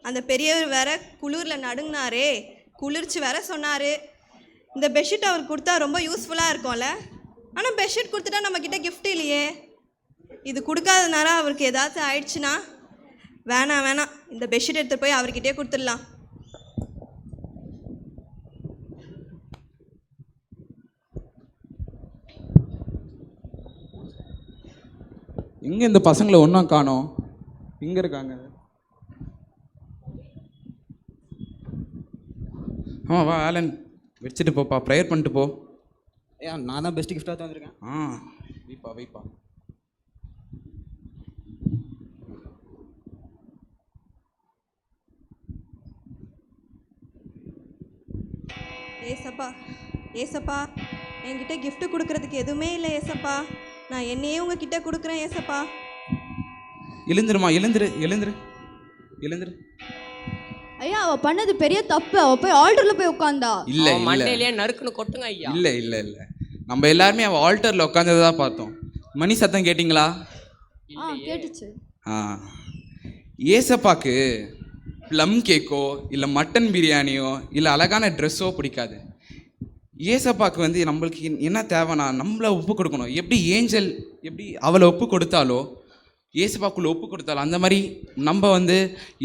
அந்த பெரியவர் வேற குளிரில் நடுங்கினாரே, குளிர்ச்சி வேற சொன்னார். இந்த பெட்ஷீட் அவருக்கு கொடுத்தா ரொம்ப யூஸ்ஃபுல்லாக இருக்கும்ல. ஆனால் பெட்ஷீட் கொடுத்துட்டா நம்மக்கிட்ட கிஃப்ட் இல்லையே. இது கொடுக்காதனால அவருக்கு ஏதாச்சும் ஆயிடுச்சுன்னா வேணாம், இந்த பெட்ஷீட் எடுத்துகிட்டு போய் அவர்கிட்டே கொடுத்துடலாம். எங்கே இந்த பசங்களை ஒன்றும் காணோம்? எங்கே இருக்காங்க? வா ஆலன், வச்சுட்டு போப்பா, ப்ரேயர் பண்ணிட்டு போ. ஏன் நான் தான் பெஸ்ட் கிஃப்டாக தான் வந்திருக்கேன். வைப்பா. ஏசப்பா என்கிட்ட gift கொடுக்கறதுக்கு எதுவுமே இல்லை ஏசப்பா. நான் என்னையே உங்ககிட்ட கொடுக்குறேன் ஏசப்பா. எழுந்துருமா, எழுந்துரு. ஐயா அவ பண்ணது பெரிய தப்பு. அவ போய் ஆல்டர்ல போய் உட்கார்ந்தா. இல்லை மண்டையிலேயே நறுக்குன்னு கொட்டுங்க ஐயா. இல்லை நம்ம எல்லாருமே அவள் ஆல்டரில் உட்காந்ததை பார்த்தோம். மணி சத்தம் கேட்டிங்களா? கேட்டுச்சு. ஏசப்பாக்கு ப்ளம் கேக்கோ இல்லை மட்டன் பிரியாணியோ இல்லை அழகான ட்ரெஸ்ஸோ பிடிக்காது. ஏசப்பாக்கு வந்து நம்மளுக்கு என்ன தேவைன்னா நம்மளை ஒப்பு கொடுக்கணும். எப்படி ஏஞ்சல் எப்படி அவளை ஒப்பு கொடுத்தாலோ, ஏசப்பாக்குள்ளே ஒப்பு கொடுத்தாலோ, அந்த மாதிரி நம்ம வந்து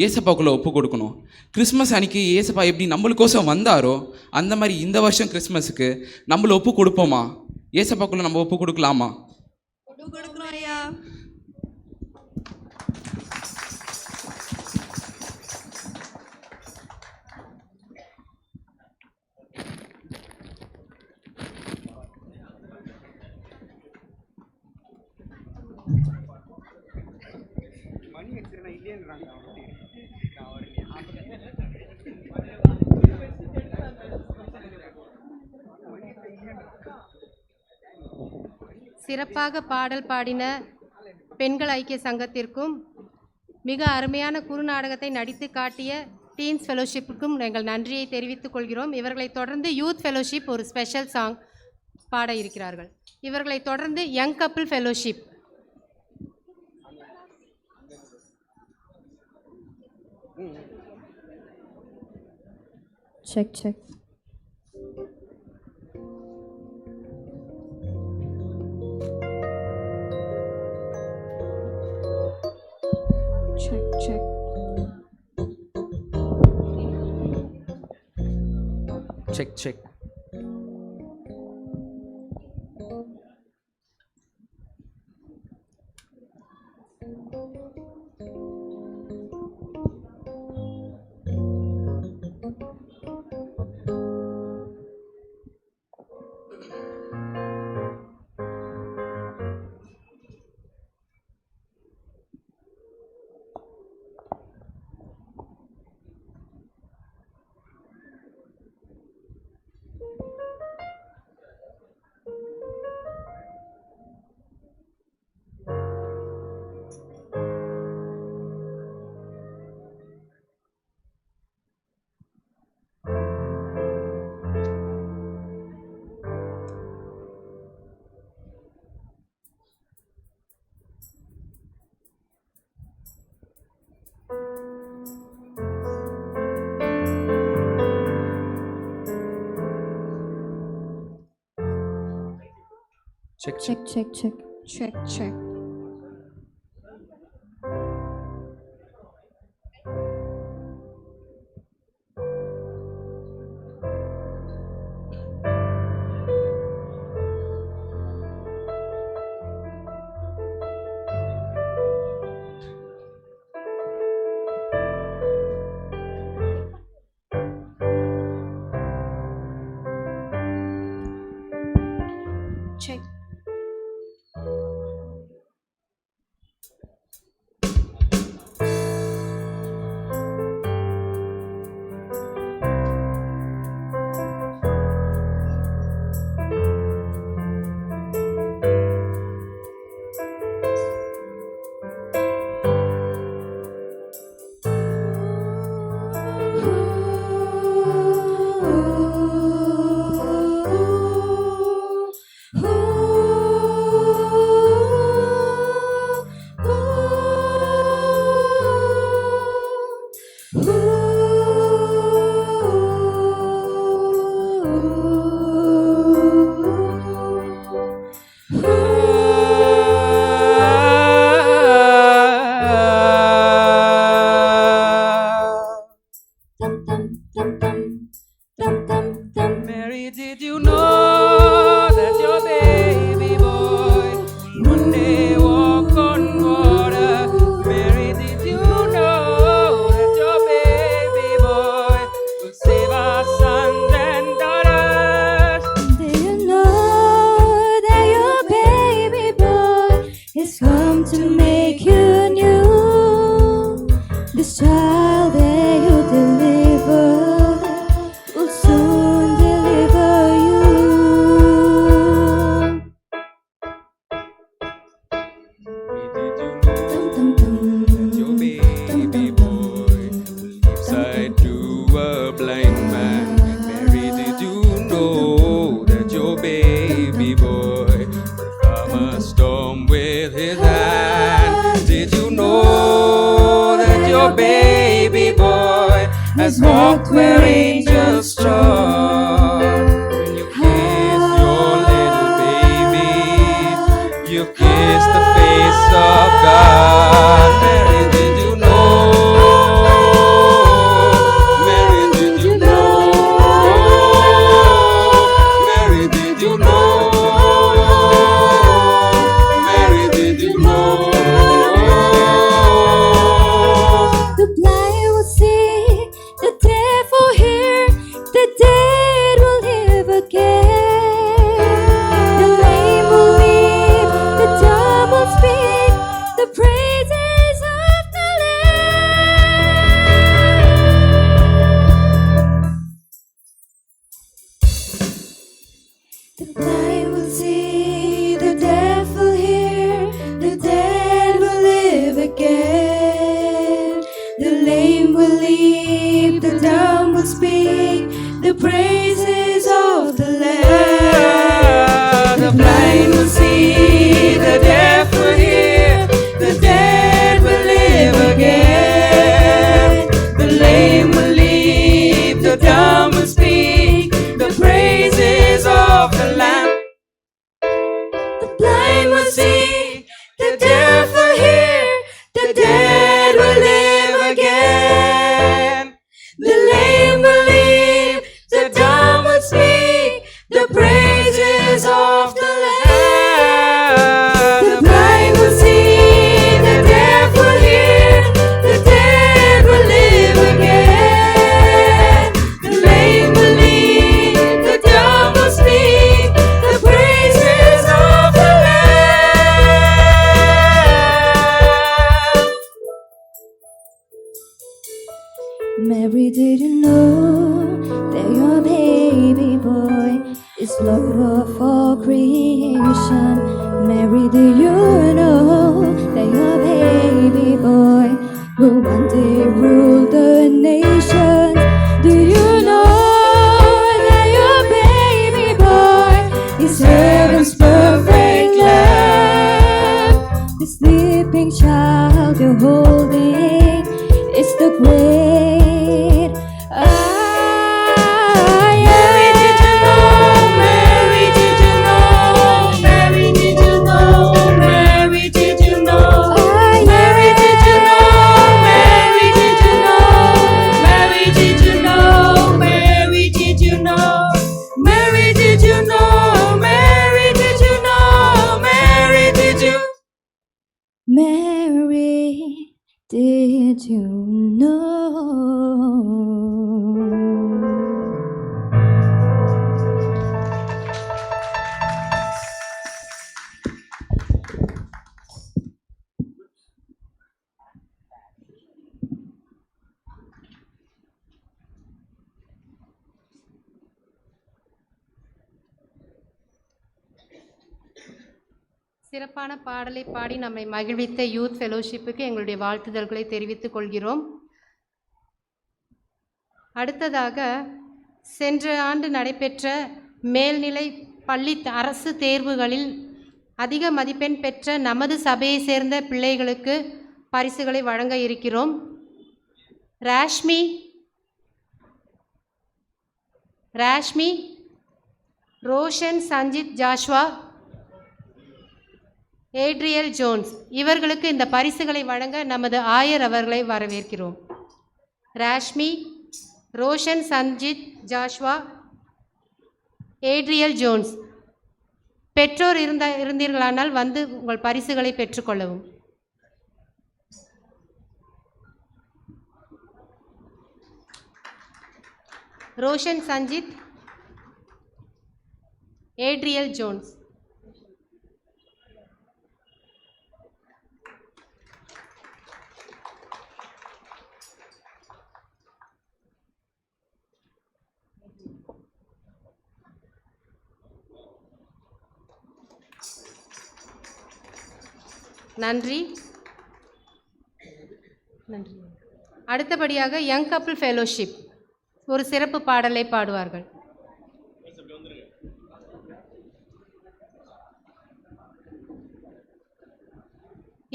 ஏசப்பாக்குள்ளே ஒப்பு கொடுக்கணும். கிறிஸ்மஸ் அன்னைக்கு ஏசப்பா எப்படி நம்மளுக்கோசம் வந்தாரோ, அந்த மாதிரி இந்த வருஷம் கிறிஸ்மஸுக்கு நம்மளை ஒப்பு கொடுப்போமா? ஏசப்பாக்குள்ளே நம்ம ஒப்பு கொடுக்கலாமா? கொடுக்குறோம் ஐயா. சிறப்பாக பாடல் பாடின பெண்கள் ஐக்கிய சங்கத்திற்கும் மிக அருமையான குறுநாடகத்தை நடித்து காட்டிய டீன்ஸ் ஃபெலோஷிப்புக்கும் எங்கள் நன்றியை தெரிவித்துக் கொள்கிறோம். இவர்களை தொடர்ந்து யூத் ஃபெலோஷிப் ஒரு ஸ்பெஷல் சாங் பாட இருக்கிறார்கள். இவர்களை தொடர்ந்து young couple fellowship. Check check. Check. Check. Mary, did you know that your baby boy will one day walk on water? Mary, did you know that your baby boy will save our sons and daughters? Do you know that your baby boy is come to make you new? This child that you deliver will soon deliver you. Dum, dum, dum. Your baby boy will give sight to a blind man. Mary, did you know that your baby boy will calm a storm with his hand? Did you know that your baby boy has walked where angels trod? When you kiss your little baby, you kiss the face of God. Mary, did you know? Mary, did you know? Mary, did you know? Mary, did you know? The blind will see, the deaf will hear, the dead will live again. The lame will leap, the dumb will speak, the praises of the Lamb. The blind will see, the deaf will hear, the dead will live again. The lame will leap, the dumb will speak, the praises of the Lamb. The blind will see, the deaf will hear, the dead will live again. The lame will leap, the dumb will speak, the praises of the Lamb. The blind will see, the deaf will hear, the dead will live again. The lame will leap, the dumb will speak, the praises of the Lamb. The blind will see, the deaf will hear, the dead will live again. The lame will leap, the dumb will speak, the praises of the Lamb. Mary, did you know that your baby boy is Lord of all creation? Mary, did you know that your baby boy will one day rule the nations? Do you know that your baby boy is heaven's perfect lamb? The sleeping child you're holding is the great I am. Mary, did you know? Mary, did you know? Mary, did you know? Mary, did you know? Mary, did you know? Mary, did you know? Mary, did you know? Mary, did you know? Mary, did you know? Mary, did you know? Mary, did you? Mary, did you know? சிறப்பான பாடலை பாடி நம்மை மகிழ்வித்த யூத் ஃபெலோஷிப்புக்கு எங்களுடைய வாழ்த்துதல்களை தெரிவித்துக் கொள்கிறோம். அடுத்ததாக சென்ற ஆண்டு நடைபெற்ற மேல்நிலை பள்ளி அரசு தேர்வுகளில் அதிக மதிப்பெண் பெற்ற நமது சபையை சேர்ந்த பிள்ளைகளுக்கு பரிசுகளை வழங்க இருக்கிறோம். Rashmi Roshan Sanjith Joshua, Adriel Jones. இவர்களுக்கு இந்த பரிசுகளை வழங்க நமது ஆயர் அவர்களை வரவேற்கிறோம். Rashmi, Roshan Sanjith Joshua, Adriel Jones. பெற்றோர் இருந்தீர்களானால் வந்து உங்கள் பரிசுகளை பெற்றுக்கொள்ளவும். Roshan Sanjith, Adriel Jones. நன்றி. நன்றி. அடுத்தபடியாக யங் கப்பிள் ஃபெலோஷிப் ஒரு சிறப்பு பாடலை பாடுவார்கள்.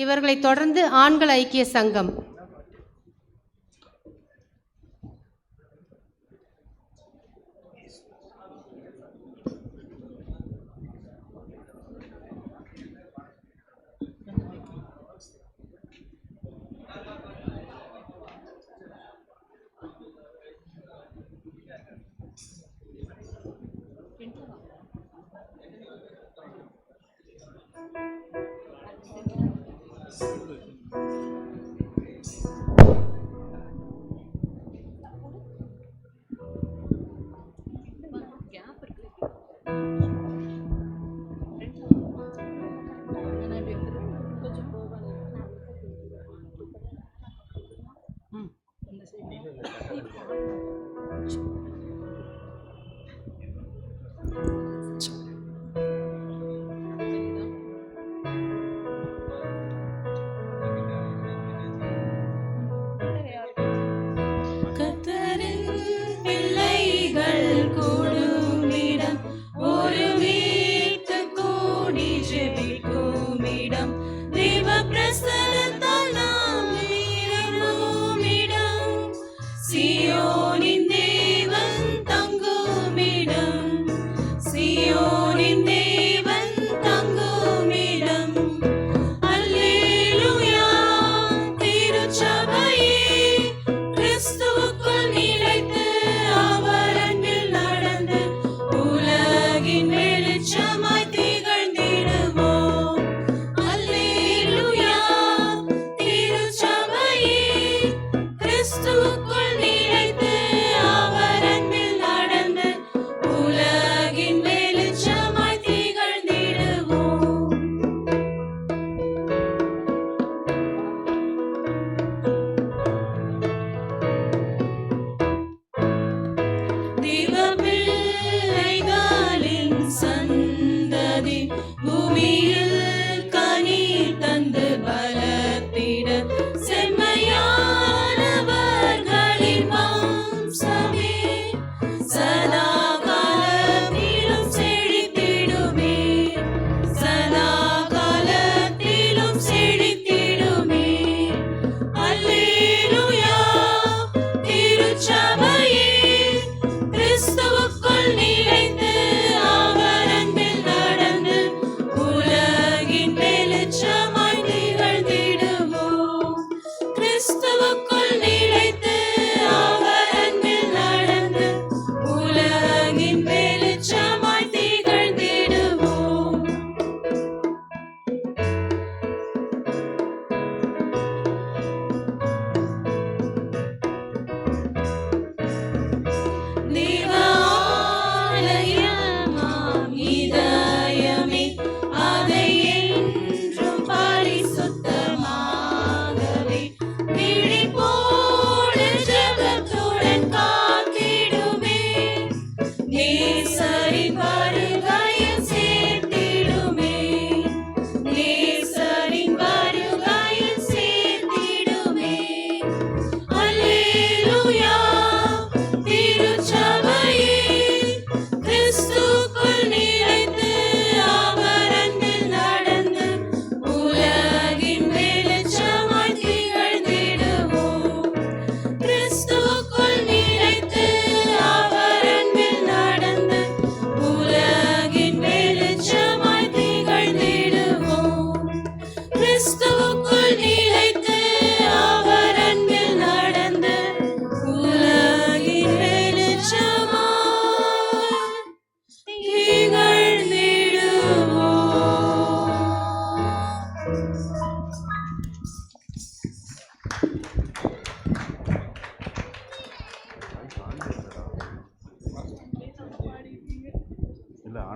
இவர்களை தொடர்ந்து ஆண்கள் ஐக்கிய சங்கம்.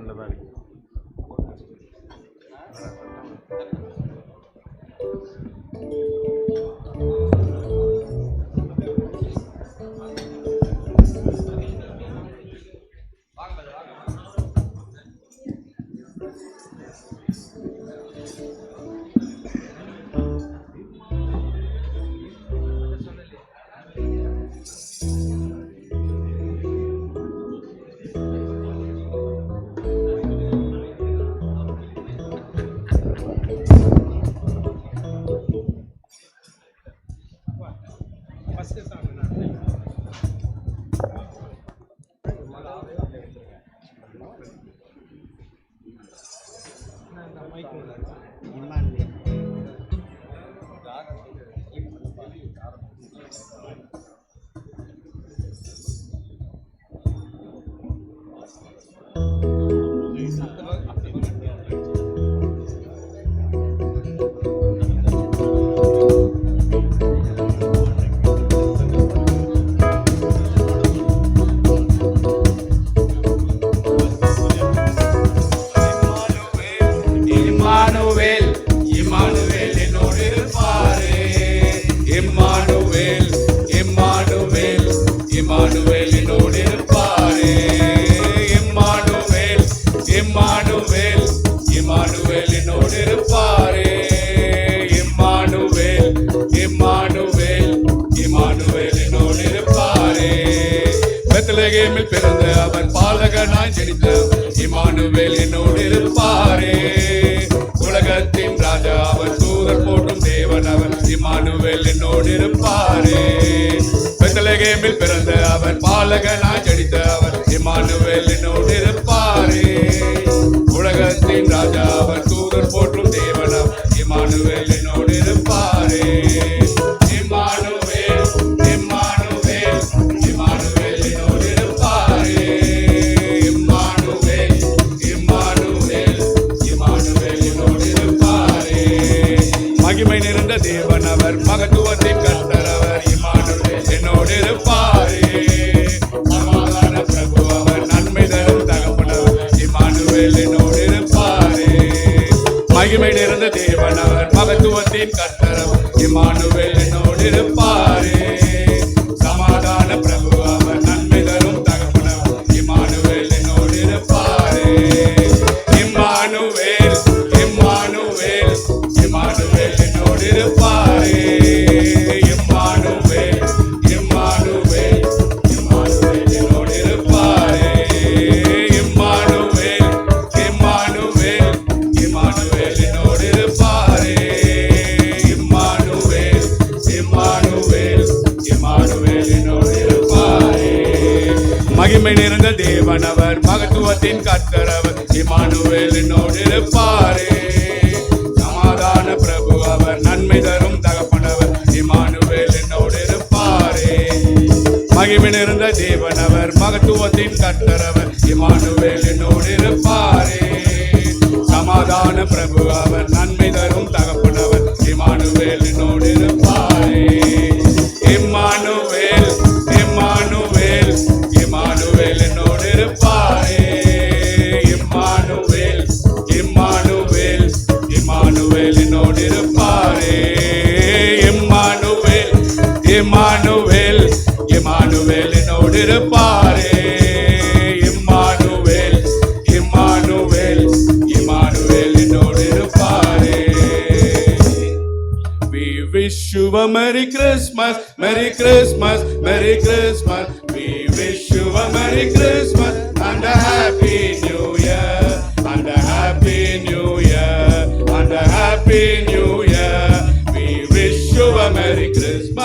ஆனில் தான் இருக்குது. பெத்லகேமில் பிறந்த அவர் பாலகனாய் ஜனித்தவர் இம்மானுவேல் என்னோடு இருப்பாரே. உலகத்தின் ராஜா அவர் தூதர் போற்றும் தேவன் அவர் இம்மானுவேல் என்னோடு இருப்பாரே. பெத்லகேமில் பிறந்த அவர் பாலகனாய் ஜனித்தவர் இம்மானுவேல் என்னோடு இருப்பாரே. உலகத்தின் ராஜா அவர் தூதர் போற்றும் தேவன் அவர் இம்மானுவேல் என்னோடு இருப்பாரே. இம்மானுவேல் இம்மானுவேல் இம்மானுவேல் என்னோடு இருப்பாரே. இம்மானுவேல் இம்மானுவேல் இம்மானுவேல் என்னோடு இருப்பாரே. மகிமை நிறைந்த தேவன் அவர் மகத்துவத்தின் கர்த்தர் அவர் இம்மானுவேல் என்னோடு இருப்பாரே. சமாதான பிரபு அவர் நன்மை தரும் தகப்பனவர் இம்மானுவேல் என்னோடு இருப்பாரே. மகிமை நிறைந்த தேவன் அவர் மகத்துவத்தின் கர்த்தர் அவர் இம்மானுவேல் என்னோடு இருப்பாரே. சமாதான பிரபு அவர் நன்மை தரும் தகப்பனவர் இம்மானுவேல் என்னோடு இருப்பாரே. இம்மானுவேல் இம்மானுவேல் இம்மானுவேல் என்னோடு இருப்பாரே. இம்மானுவேல் இம்மானுவேல் இம்மானுவேல் என்னோடு இருப்பாரே. இம்மானுவேல் இம்மானுவேல் இம்மானுவேல் என்னோடு இருப்பாரே. இம்மானுவேல் இம்மானுவேல் இம்மானுவேல் என்னோடு இருப்பாரே. மகிமை நிறைந்த தேவன் அவர் மகத்துவத்தின் கர்த்தர் அவர் இம்மானுவேல் என்னோடு இருப்பாரே. சமாதான பிரபு அவர் நன்மை தரும் தகப்பனவர் இம்மானுவேல் என்னோடு இருப்பாரே. மகிமை நிறைந்த தேவன் அவர் மகத்துவத்தின் கர்த்தர் அவர் இம்மானுவேல் என்னோடு இருப்பாரே. சமாதான பிரபு அவர் நன்மை தரும் தகப்பனவர் இம்மானுவேல் என்னோடு இருப்பாரே. இம்மானுவேல் இம்மானுவேல் இம்மானுவேல் என்னோடு இருப்பாரே. இம்மானுவேல் இம்மானுவேல் இம்மானுவேல் என்னோடு இருப்பாரே. இம்மானுவேல் இம்மானுவேல் இம்மானுவேல் என்னோடு இருப்பாரே. இம்மானுவேல் இம்மானுவேல் இம்மானுவேல் என்னோடு இருப்பாரே. We wish you a Merry Christmas, Merry Christmas, Merry Christmas. We wish you a Merry Christmas and a Happy New Year, and a Happy New Year, and a Happy New Year. We wish you a Merry Christmas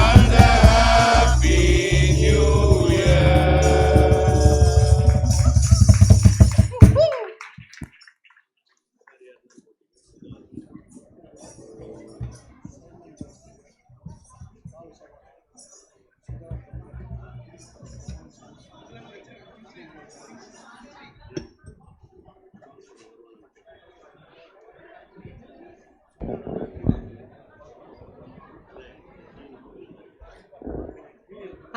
and a Happy New Year.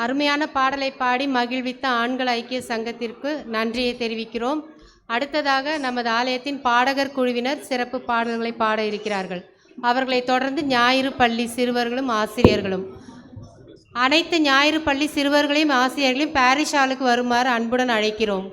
அருமையான பாடலை பாடி மகிழ்வித்த ஆண்கள் ஐக்கிய சங்கத்திற்கு நன்றியை தெரிவிக்கிறோம். அடுத்ததாக நமது ஆலயத்தின் பாடகர் குழுவினர் சிறப்பு பாடல்களை பாட இருக்கிறார்கள். அவர்களை தொடர்ந்து ஞாயிறு பள்ளி சிறுவர்களும் ஆசிரியர்களும். அனைத்து ஞாயிறு பள்ளி சிறுவர்களையும் ஆசிரியர்களையும் பாரிஷ் ஹாலுக்கு வருமாறு அன்புடன் அழைக்கிறோம்.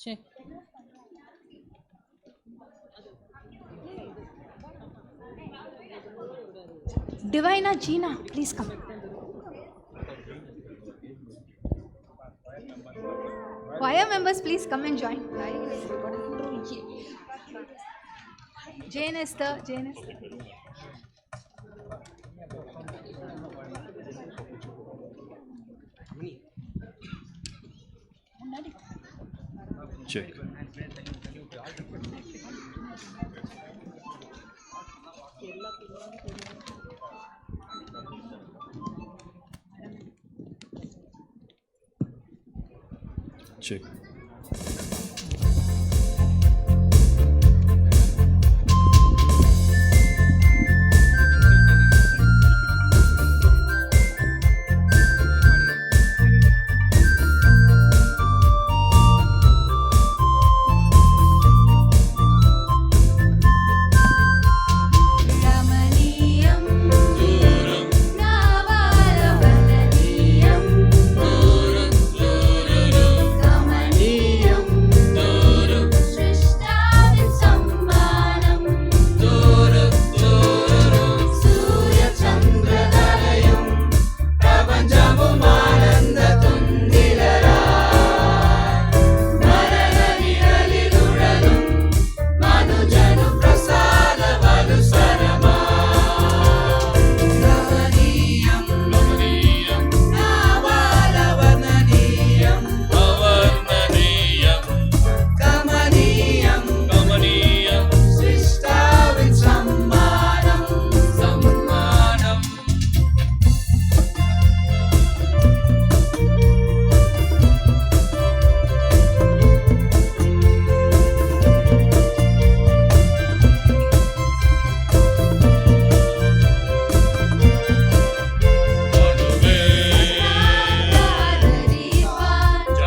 Check. Divina Gina, please come. Choir members, please come and join. Jane Esther, Jane Esther. Check. Check.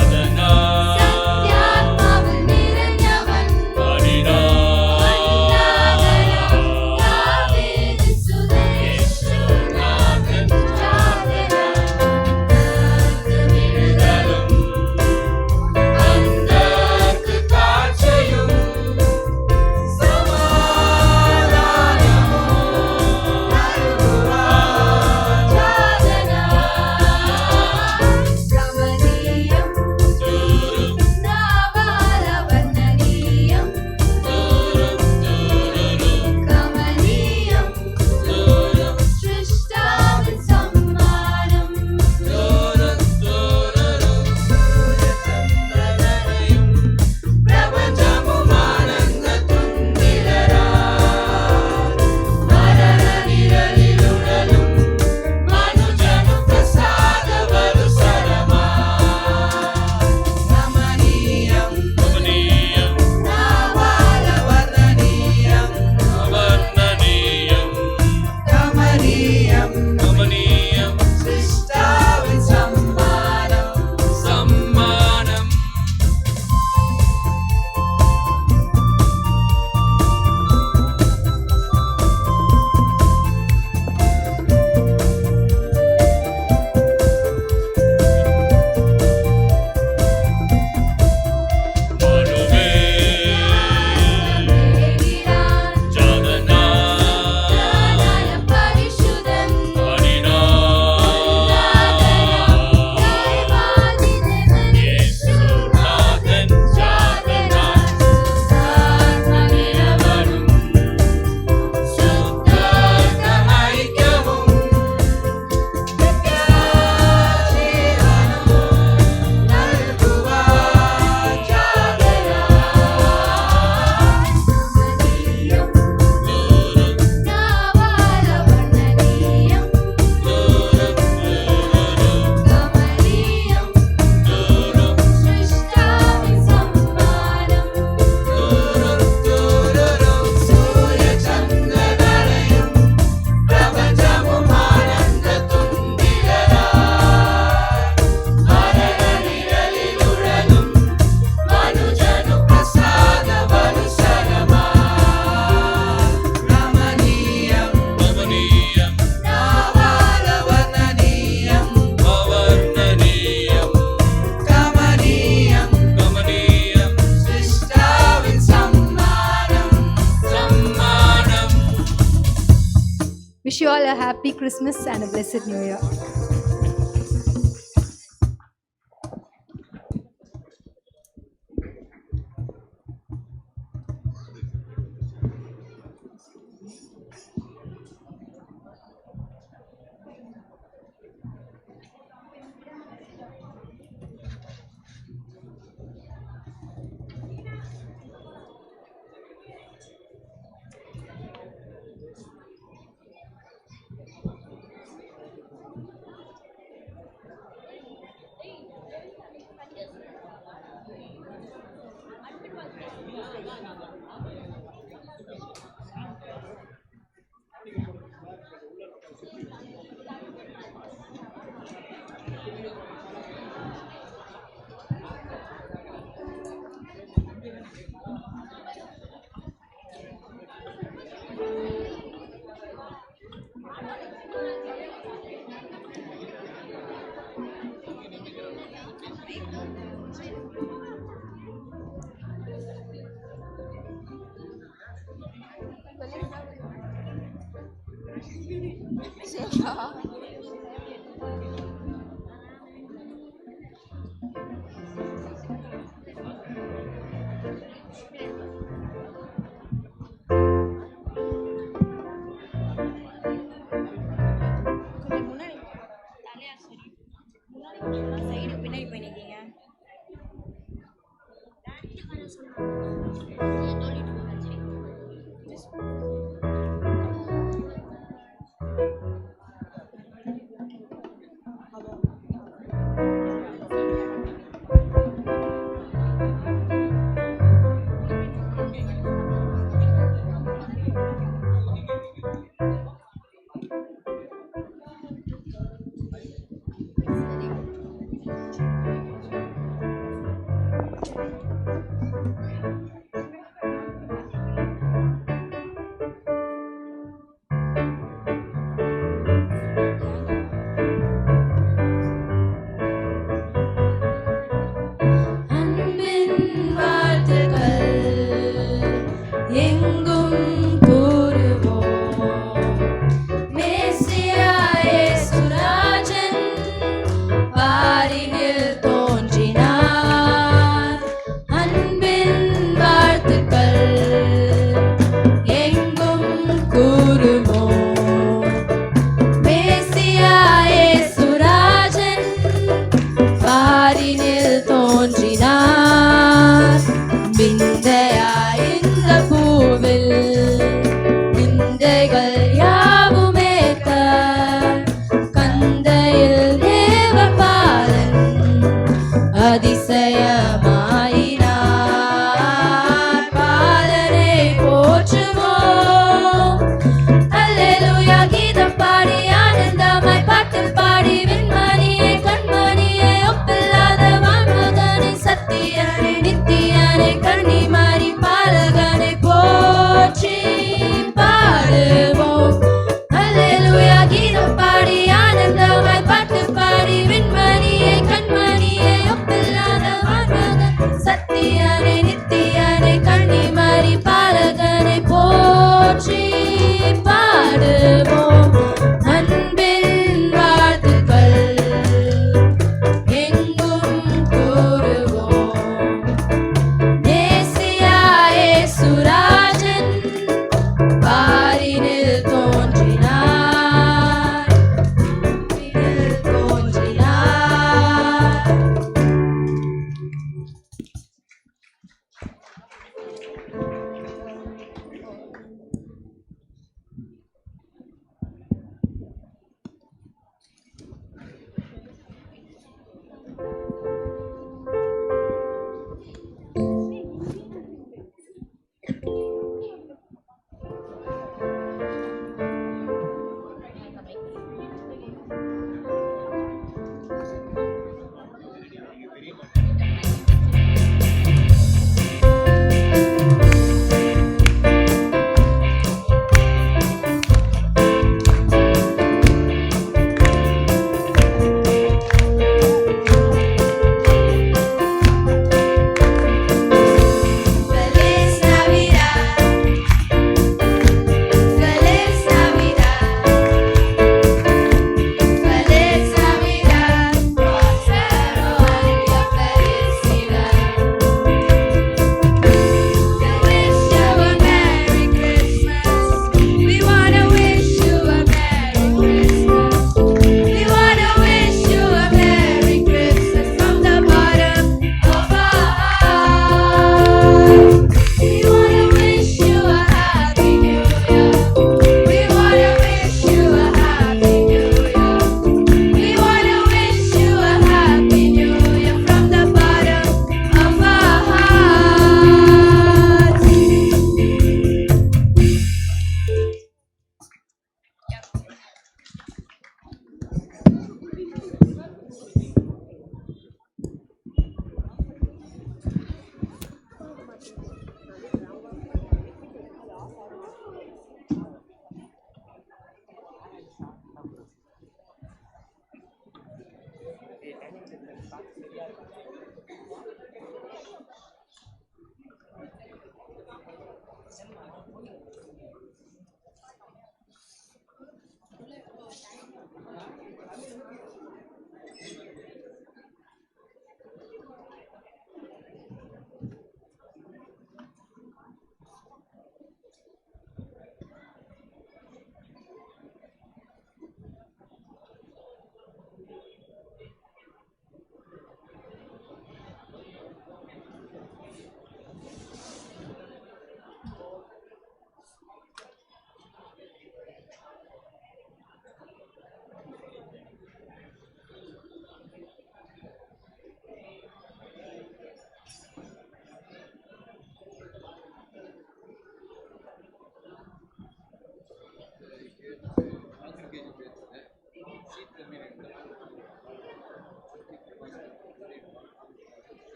Adina happy Christmas and a blessed New Year.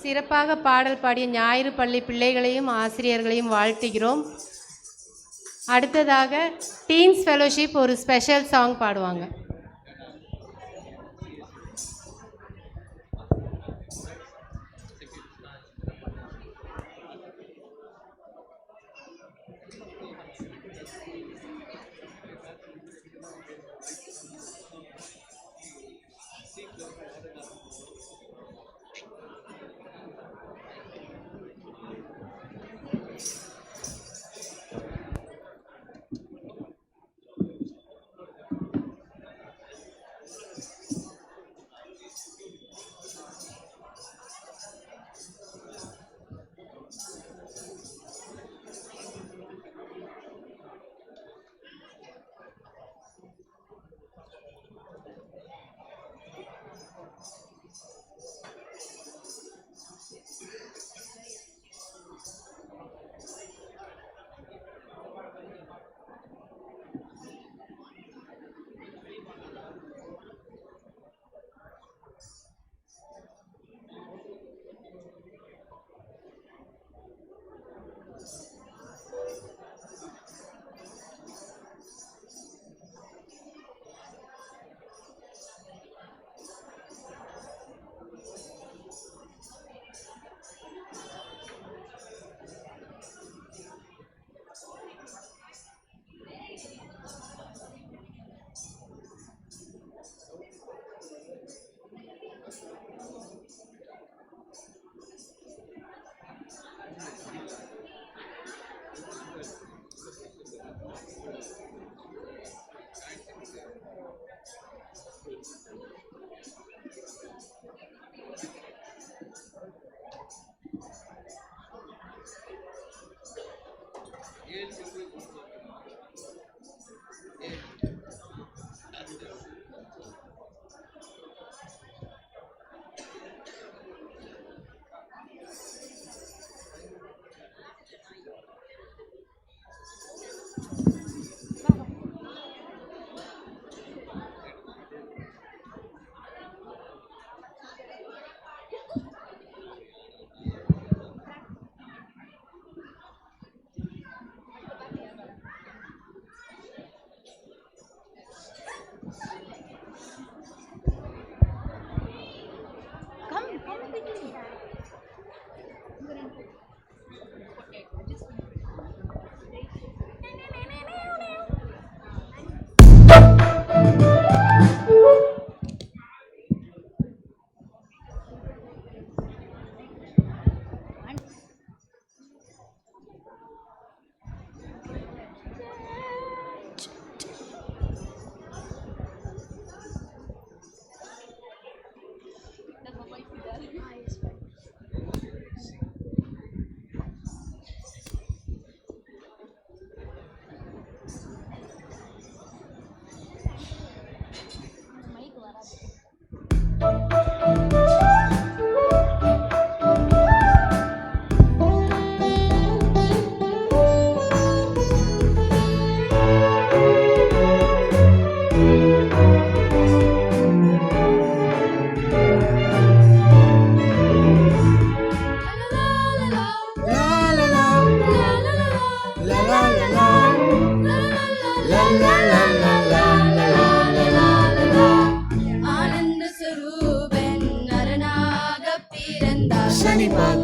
சிறப்பாக பாடல் பாடிய ஞாயிறு பள்ளி பிள்ளைகளையும் ஆசிரியர்களையும் வாழ்த்துகிறோம். அடுத்ததாக டீன்ஸ் ஃபெலோஷிப் ஒரு ஸ்பெஷல் சாங் பாடுவாங்க.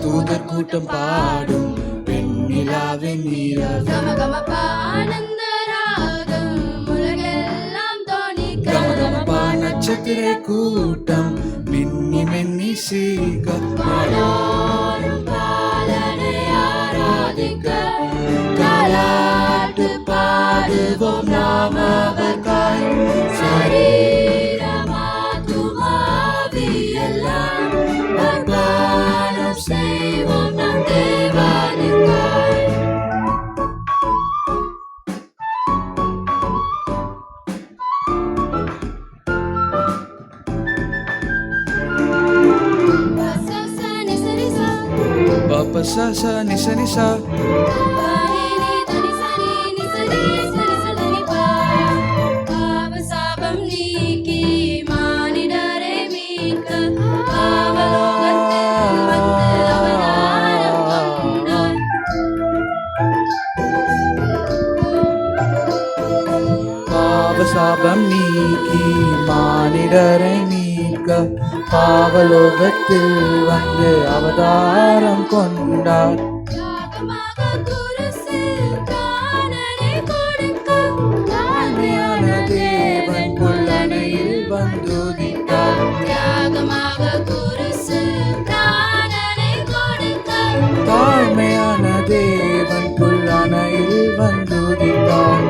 தூதர் கூட்டம் பாடும் பெண்ணிலாவின் நீரவம் கமகமப்பா ஆனந்த ராகம் உலகெல்லாம் தோணிக்க கமகமப்பா நட்சத்திர கூட்டம் மின்னி மின்னி சீக பாடோரும் பாலனை ஆராதிக்க தாலாட்டு பாடுவோம் நாம் அவர்காய் சரீரமாத்துமாவியெல்லாம் அர்ப்பணம் செய்வோம் நம் தேவனுக்காய். sa sa ni sa ni sa. பாவசாபம் நீக்கி மானிடரை மீட்க அவலோகத்தில் வந்து அவதாரம் கொண்டார். பாவசாபம் நீக்கி மானிடரை மீட்க பாவலோகத்தில் வந்து அவதாரம் கொண்டார். யாகமாக குருசில் பிராணனை கொடுக்க தாழ்மையான தேவன் புல்லணையில் வந்துதித்தார். தியாகமாக குருசில் பிராணனை கொடுக்க தாழ்மையான தேவன் புல்லணையில் வந்துதித்தார்.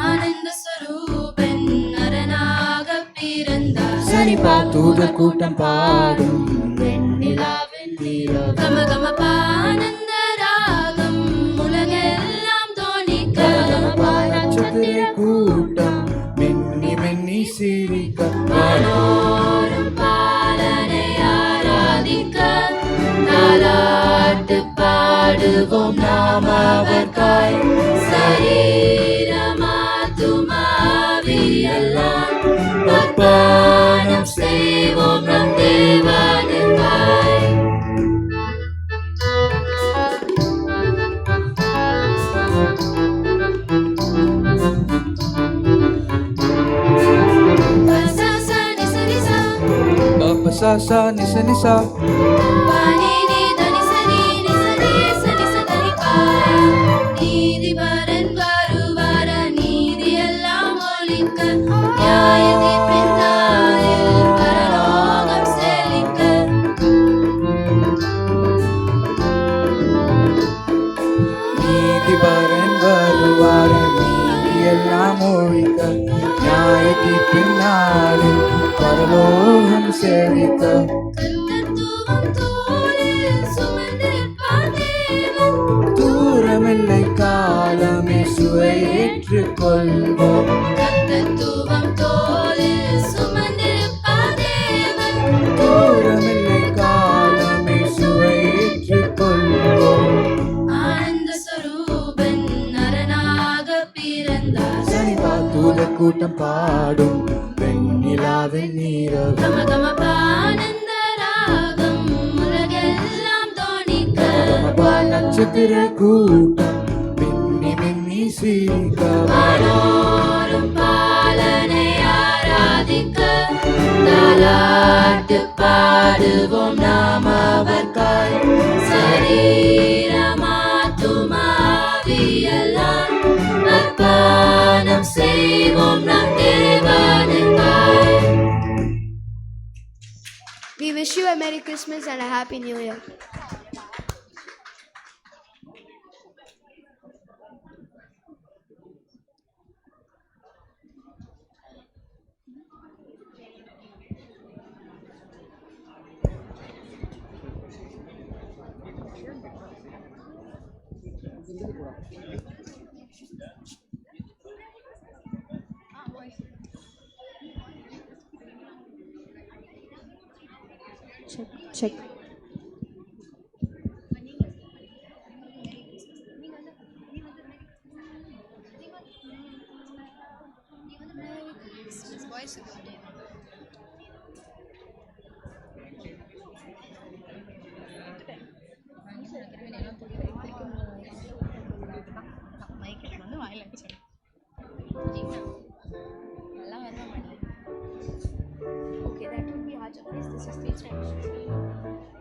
ஆனந்த ஸ்வரூபன் நரனாக பிறந்தார். சரிபா தூதர் கூட்டம் பாடும் வெண்ணிலாவின் நீரம் கம கம பானந்த ராகம் உலகெல்லாம் தோணிக்க நட்சத்திர கூட்டம் மென்னி மென்னி சிரிக்க வானோரும் பாலனை ஆராதிக்க தாலாட்டு பாடுவோம் நாம் அவர்காய் சரீரமாத்துமாவியெல்லாம் அர்ப்பணம் செய்வோம் நம் தேவனுக்காய். பசச நிசரிச Papasasa ni sa ni sa. பானினி தனிசனி நிசனி சனிச தனிபா. நீதிபரன் வருவார நீதியெல்லாம் ஒழிக்க நியாயத்தீர்ப்பின் நாளில் பரலோகம் செழிக்க. நீதிபரன் வருவார் நீதியெல்லாம் ஒழிக்க நியாயத்தீர்ப்பின் நாளில் பரலோகம் செழிக்க. கர்த்தத்துவம் தோளில் சுமந்திருப்பார் தேவன். தூரமில்லை காலமே சுவை ஏற்றுக்கொள்வோம். கர்த்தத்துவம் தோளில் சுமந்திருப்பார் தேவன். தூரமில்லை காலமே சுவை ஏற்றுக்கொள்வோம். ஆனந்த ஸ்வரூபன் நரனாக பிறந்தார். சரிபா தூதர் கூட்டம் பாடும் வெண்ணிலாவின் நீரகம் கம கம பானந்த ராகம் உலகெல்லாம் தோணிக்க நட்சத்திர கூட்டம் மின்னி மின்னி சிரிக்க வானோரும் பாலனை ஆராதிக்க தாலாட்டு பாடுவோம் நாம் அவர்காய் சரீரமாத்துமாவியெல்லாம் அர்ப்பணம் செய்வோம் நம் தேவனுக்காய். We wish you a Merry Christmas and a Happy New Year. Check. Okay, that would be hard to place. This is stage right.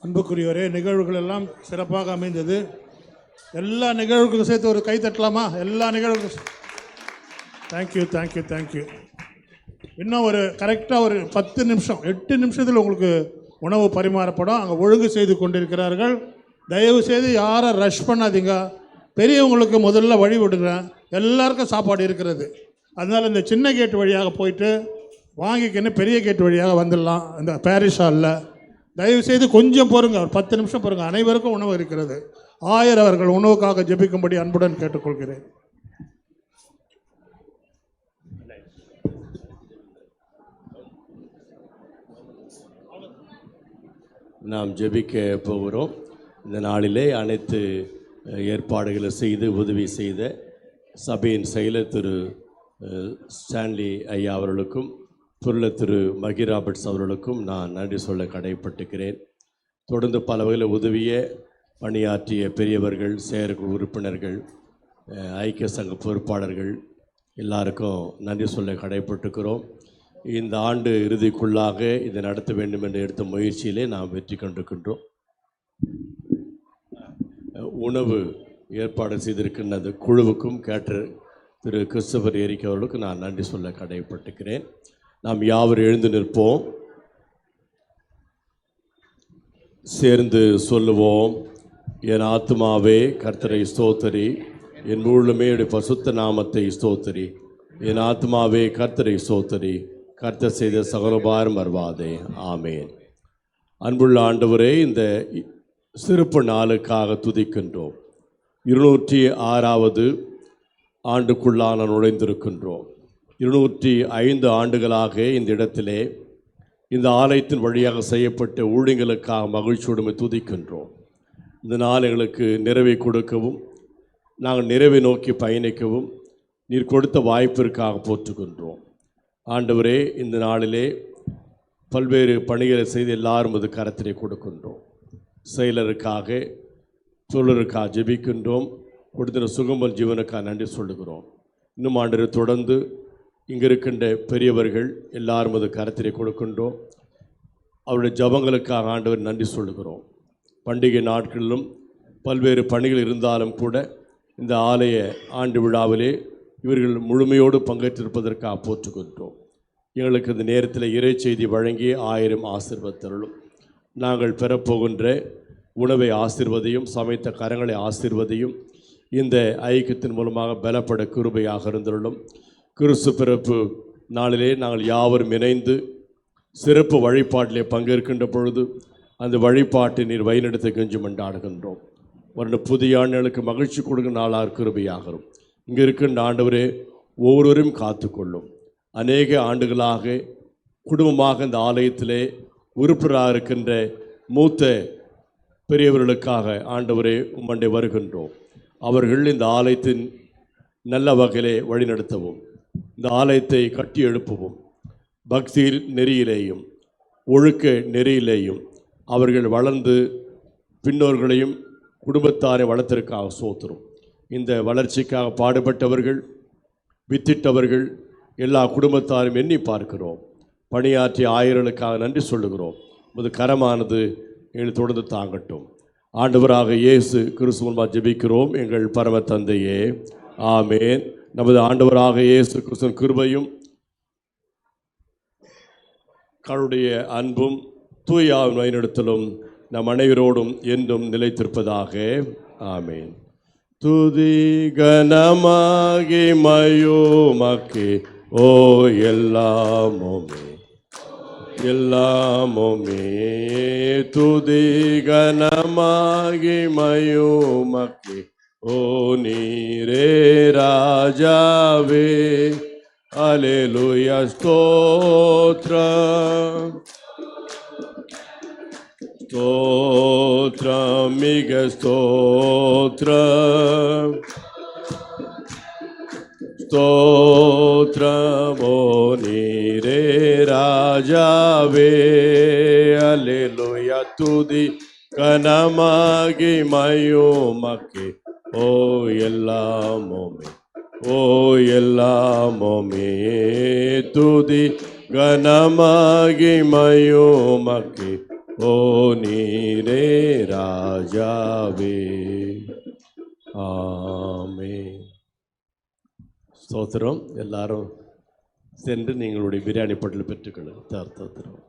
அன்புக்குரியவரே, நிகழ்வுகள் எல்லாம் சிறப்பாக அமைந்தது. எல்லா நிகழ்வுகளுக்கும் சேர்த்து ஒரு கை தட்டலாமா? எல்லா நிகழ்வுகளுக்கும் தேங்க்யூ தேங்க்யூ தேங்க்யூ. இன்னும் ஒரு கரெக்டாக ஒரு 10 நிமிஷம் 8 நிமிஷத்தில் உங்களுக்கு உணவு பரிமாறப்படும். அங்கே ஒழுங்கு செய்து கொண்டிருக்கிறார்கள். தயவு செய்து யாரும் ரஷ் பண்ணாதீங்க. பெரியவங்களுக்கு முதல்ல வழி விடுறேன். எல்லாருக்கும் சாப்பாடு இருக்கிறது. அதனால் இந்த சின்ன கேட் வழியாக போயிட்டு வாங்கிக்கின்னு பெரிய கேட் வழியாக வந்துடலாம் இந்த பாரிஸ் ஹாலில். தயவுசெய்து கொஞ்சம் பொறுங்க, ஒரு 10 நிமிஷம் பொறுங்க. அனைவருக்கும் உணவு இருக்கிறது. ஆயர் அவர்கள் உணவுக்காக ஜெபிக்கும்படி அன்புடன் கேட்டுக்கொள்கிறேன். நாம் ஜெபிக்க போகிறோம். இந்த நாளிலே அனைத்து ஏற்பாடுகளை செய்து உதவி செய்த சபையின் செயலர் திரு ஸ்டான்லி ஐயா அவர்களுக்கும் பொருளர் திரு மகி ராபர்ட்ஸ் அவர்களுக்கும் நான் நன்றி சொல்ல கடைப்பட்டுக்கிறேன். தொடர்ந்து பல வகையில் உதவிய பணியாற்றிய பெரியவர்கள், செயற்குழு உறுப்பினர்கள், ஐக்கிய சங்க பொறுப்பாளர்கள் எல்லாருக்கும் நன்றி சொல்ல கடைப்பட்டுக்கிறோம். இந்த ஆண்டு இறுதிக்குள்ளாக இதை நடத்த வேண்டும் என்று எடுத்த முயற்சியிலே நாம் வெற்றி கொண்டிருக்கின்றோம். உணவு ஏற்பாடு செய்திருக்கின்ற அந்த குழுவுக்கும் கேட்டர் திரு கிறிஸ்டபர் எரிக் அவர்களுக்கு நான் நன்றி சொல்ல கடைப்பட்டுக்கிறேன். நாம் யாவரும் எழுந்து நிற்போம். சேர்ந்து சொல்லுவோம். என் ஆத்மாவே கர்த்தரை ஸ்தோத்தரி, என் முழுமே பசுத்த நாமத்தை ஸ்தோத்தரி. என் ஆத்மாவே கர்த்தரை ஸ்தோத்தரி, கர்த்தர் செய்த சகலபாரம் மறவாதே. ஆமேன். அன்புள்ள ஆண்டவரே, இந்த சிறப்பு நாளுக்காக துதிக்கின்றோம். 206வது ஆண்டுக்குள்ளான நுழைந்திருக்கின்றோம். 205 ஆண்டுகளாக இந்த இடத்திலே இந்த ஆலயத்தின் வழியாக செய்யப்பட்ட ஊழியர்களுக்காக மகிழ்ச்சியுடன் துதிக்கின்றோம். இந்த நாள் எங்களுக்கு நிறைவை கொடுக்கவும் நாங்கள் நிறைவை நோக்கி பயணிக்கவும் நீர் கொடுத்த வாய்ப்பிற்காக போற்றுகின்றோம். ஆண்டவரே, இந்த நாளிலே பல்வேறு பணிகளை செய்து எல்லாரும் அது கரத்திலே கொடுக்கின்றோம். செயலருக்காக சொல்லருக்காக ஜெபிக்கின்றோம். கொடுத்த சுகம்பல் ஜீவனுக்காக நன்றி சொல்லுகிறோம். இன்னும் ஆண்டவர் தொடர்ந்து இங்கே இருக்கின்ற பெரியவர்கள் எல்லாரும் அது கரத்திலே கொடுக்கின்றோம். அவருடைய ஜபங்களுக்காக ஆண்டவர் நன்றி சொல்லுகிறோம். பண்டிகை நாட்களிலும் பல்வேறு பணிகள் இருந்தாலும் கூட இந்த ஆலய ஆண்டு விழாவிலே இவர்கள் முழுமையோடு பங்கேற்றிருப்பதற்காக போற்றுகின்றோம். எங்களுக்கு இந்த நேரத்தில் இறை செய்தி வழங்கி 1000 ஆசீர்வதித்தருளும். நாங்கள் பெறப்போகின்ற உணவை ஆசீர்வதியும், சமைத்த கரங்களை ஆசீர்வதியும். இந்த ஐக்கியத்தின் மூலமாக பலப்பட கிருபையாக இருந்தருளும். கிறிஸ்து பிறப்பு நாளிலே நாங்கள் யாவரும் இணைந்து சிறப்பு வழிபாட்டிலே பங்கேற்கின்ற பொழுது அந்த வழிபாட்டை நீர் வழிநடத்த கெஞ்சி மண்டாடுகின்றோம். ஒரு புதிய ஆண்டுகளுக்கு மகிழ்ச்சி கொடுக்கும் நாளாக கிருபையாகிறோம். இங்கே இருக்கின்ற ஆண்டவரே, ஒவ்வொருவரையும் காத்துக்கொள்ளும். அநேக ஆண்டுகளாக குடும்பமாக இந்த ஆலயத்திலே உறுப்பினராக இருக்கின்ற மூத்த பெரியவர்களுக்காக ஆண்டவரே உம்மண்டை வருகின்றோம். அவர்கள் இந்த ஆலயத்தின் நல்ல வகையிலே வழிநடத்தவும், இந்த ஆலயத்தை கட்டி எழுப்பவும், பக்தி நெறியிலேயும் ஒழுக்க நெறியிலேயும் அவர்கள் வளர்ந்து பின்னோர்களையும் குடும்பத்தாரை வளர்த்திற்காக சோத்திரும். இந்த வளர்ச்சிக்காக பாடுபட்டவர்கள், வித்திட்டவர்கள் எல்லா குடும்பத்தாரும் எண்ணி பார்க்கிறோம். பணியாற்றிய ஆயர்களுக்காக நன்றி சொல்லுகிறோம். உமது கரமானது எங்கள் தொடர்ந்து தாங்கட்டும். ஆண்டவராக இயேசு கிறிஸ்துவா ஜெபிக்கிறோம் எங்கள் பரம தந்தையே, ஆமேன். நமது ஆண்டவராக இயேசு கிறிஸ்துவின் கிருபையும் கடவுளுடைய அன்பும் தூயாவின் வழிநடத்தலும் நம் அனைவரோடும் என்றும் நிலைத்திருப்பதாக. ஆமேன். துதி கனமாகி மயோமக்கே ஓ எல்லாமுமே எல்லாமுமே. துதி கனமாகி மயோமக்கே ஓ நீரே ராஜாவே. அல்லேலூயா ஸ்தோத்ரம் ஸ்தோத்ரம் மிக ஸ்தோத்ரம் ஸ்தோத்ரமோ நீரே ராஜாவே. அல்லேலூயா துதி கனமாகி மயோமக்கே ஓ எல்லாமுமே ஓ எல்லாமுமே. துதி கனமாகி மயோமக்கே ஓ நீரே ராஜாவே. ஆமென். ஸ்தோத்திரம். எல்லாரும் சென்று நீங்களுடைய பிரியாணி பொட்டல் பெற்றுக்கொள்ளுங்கள். ஸ்தோத்திரம்.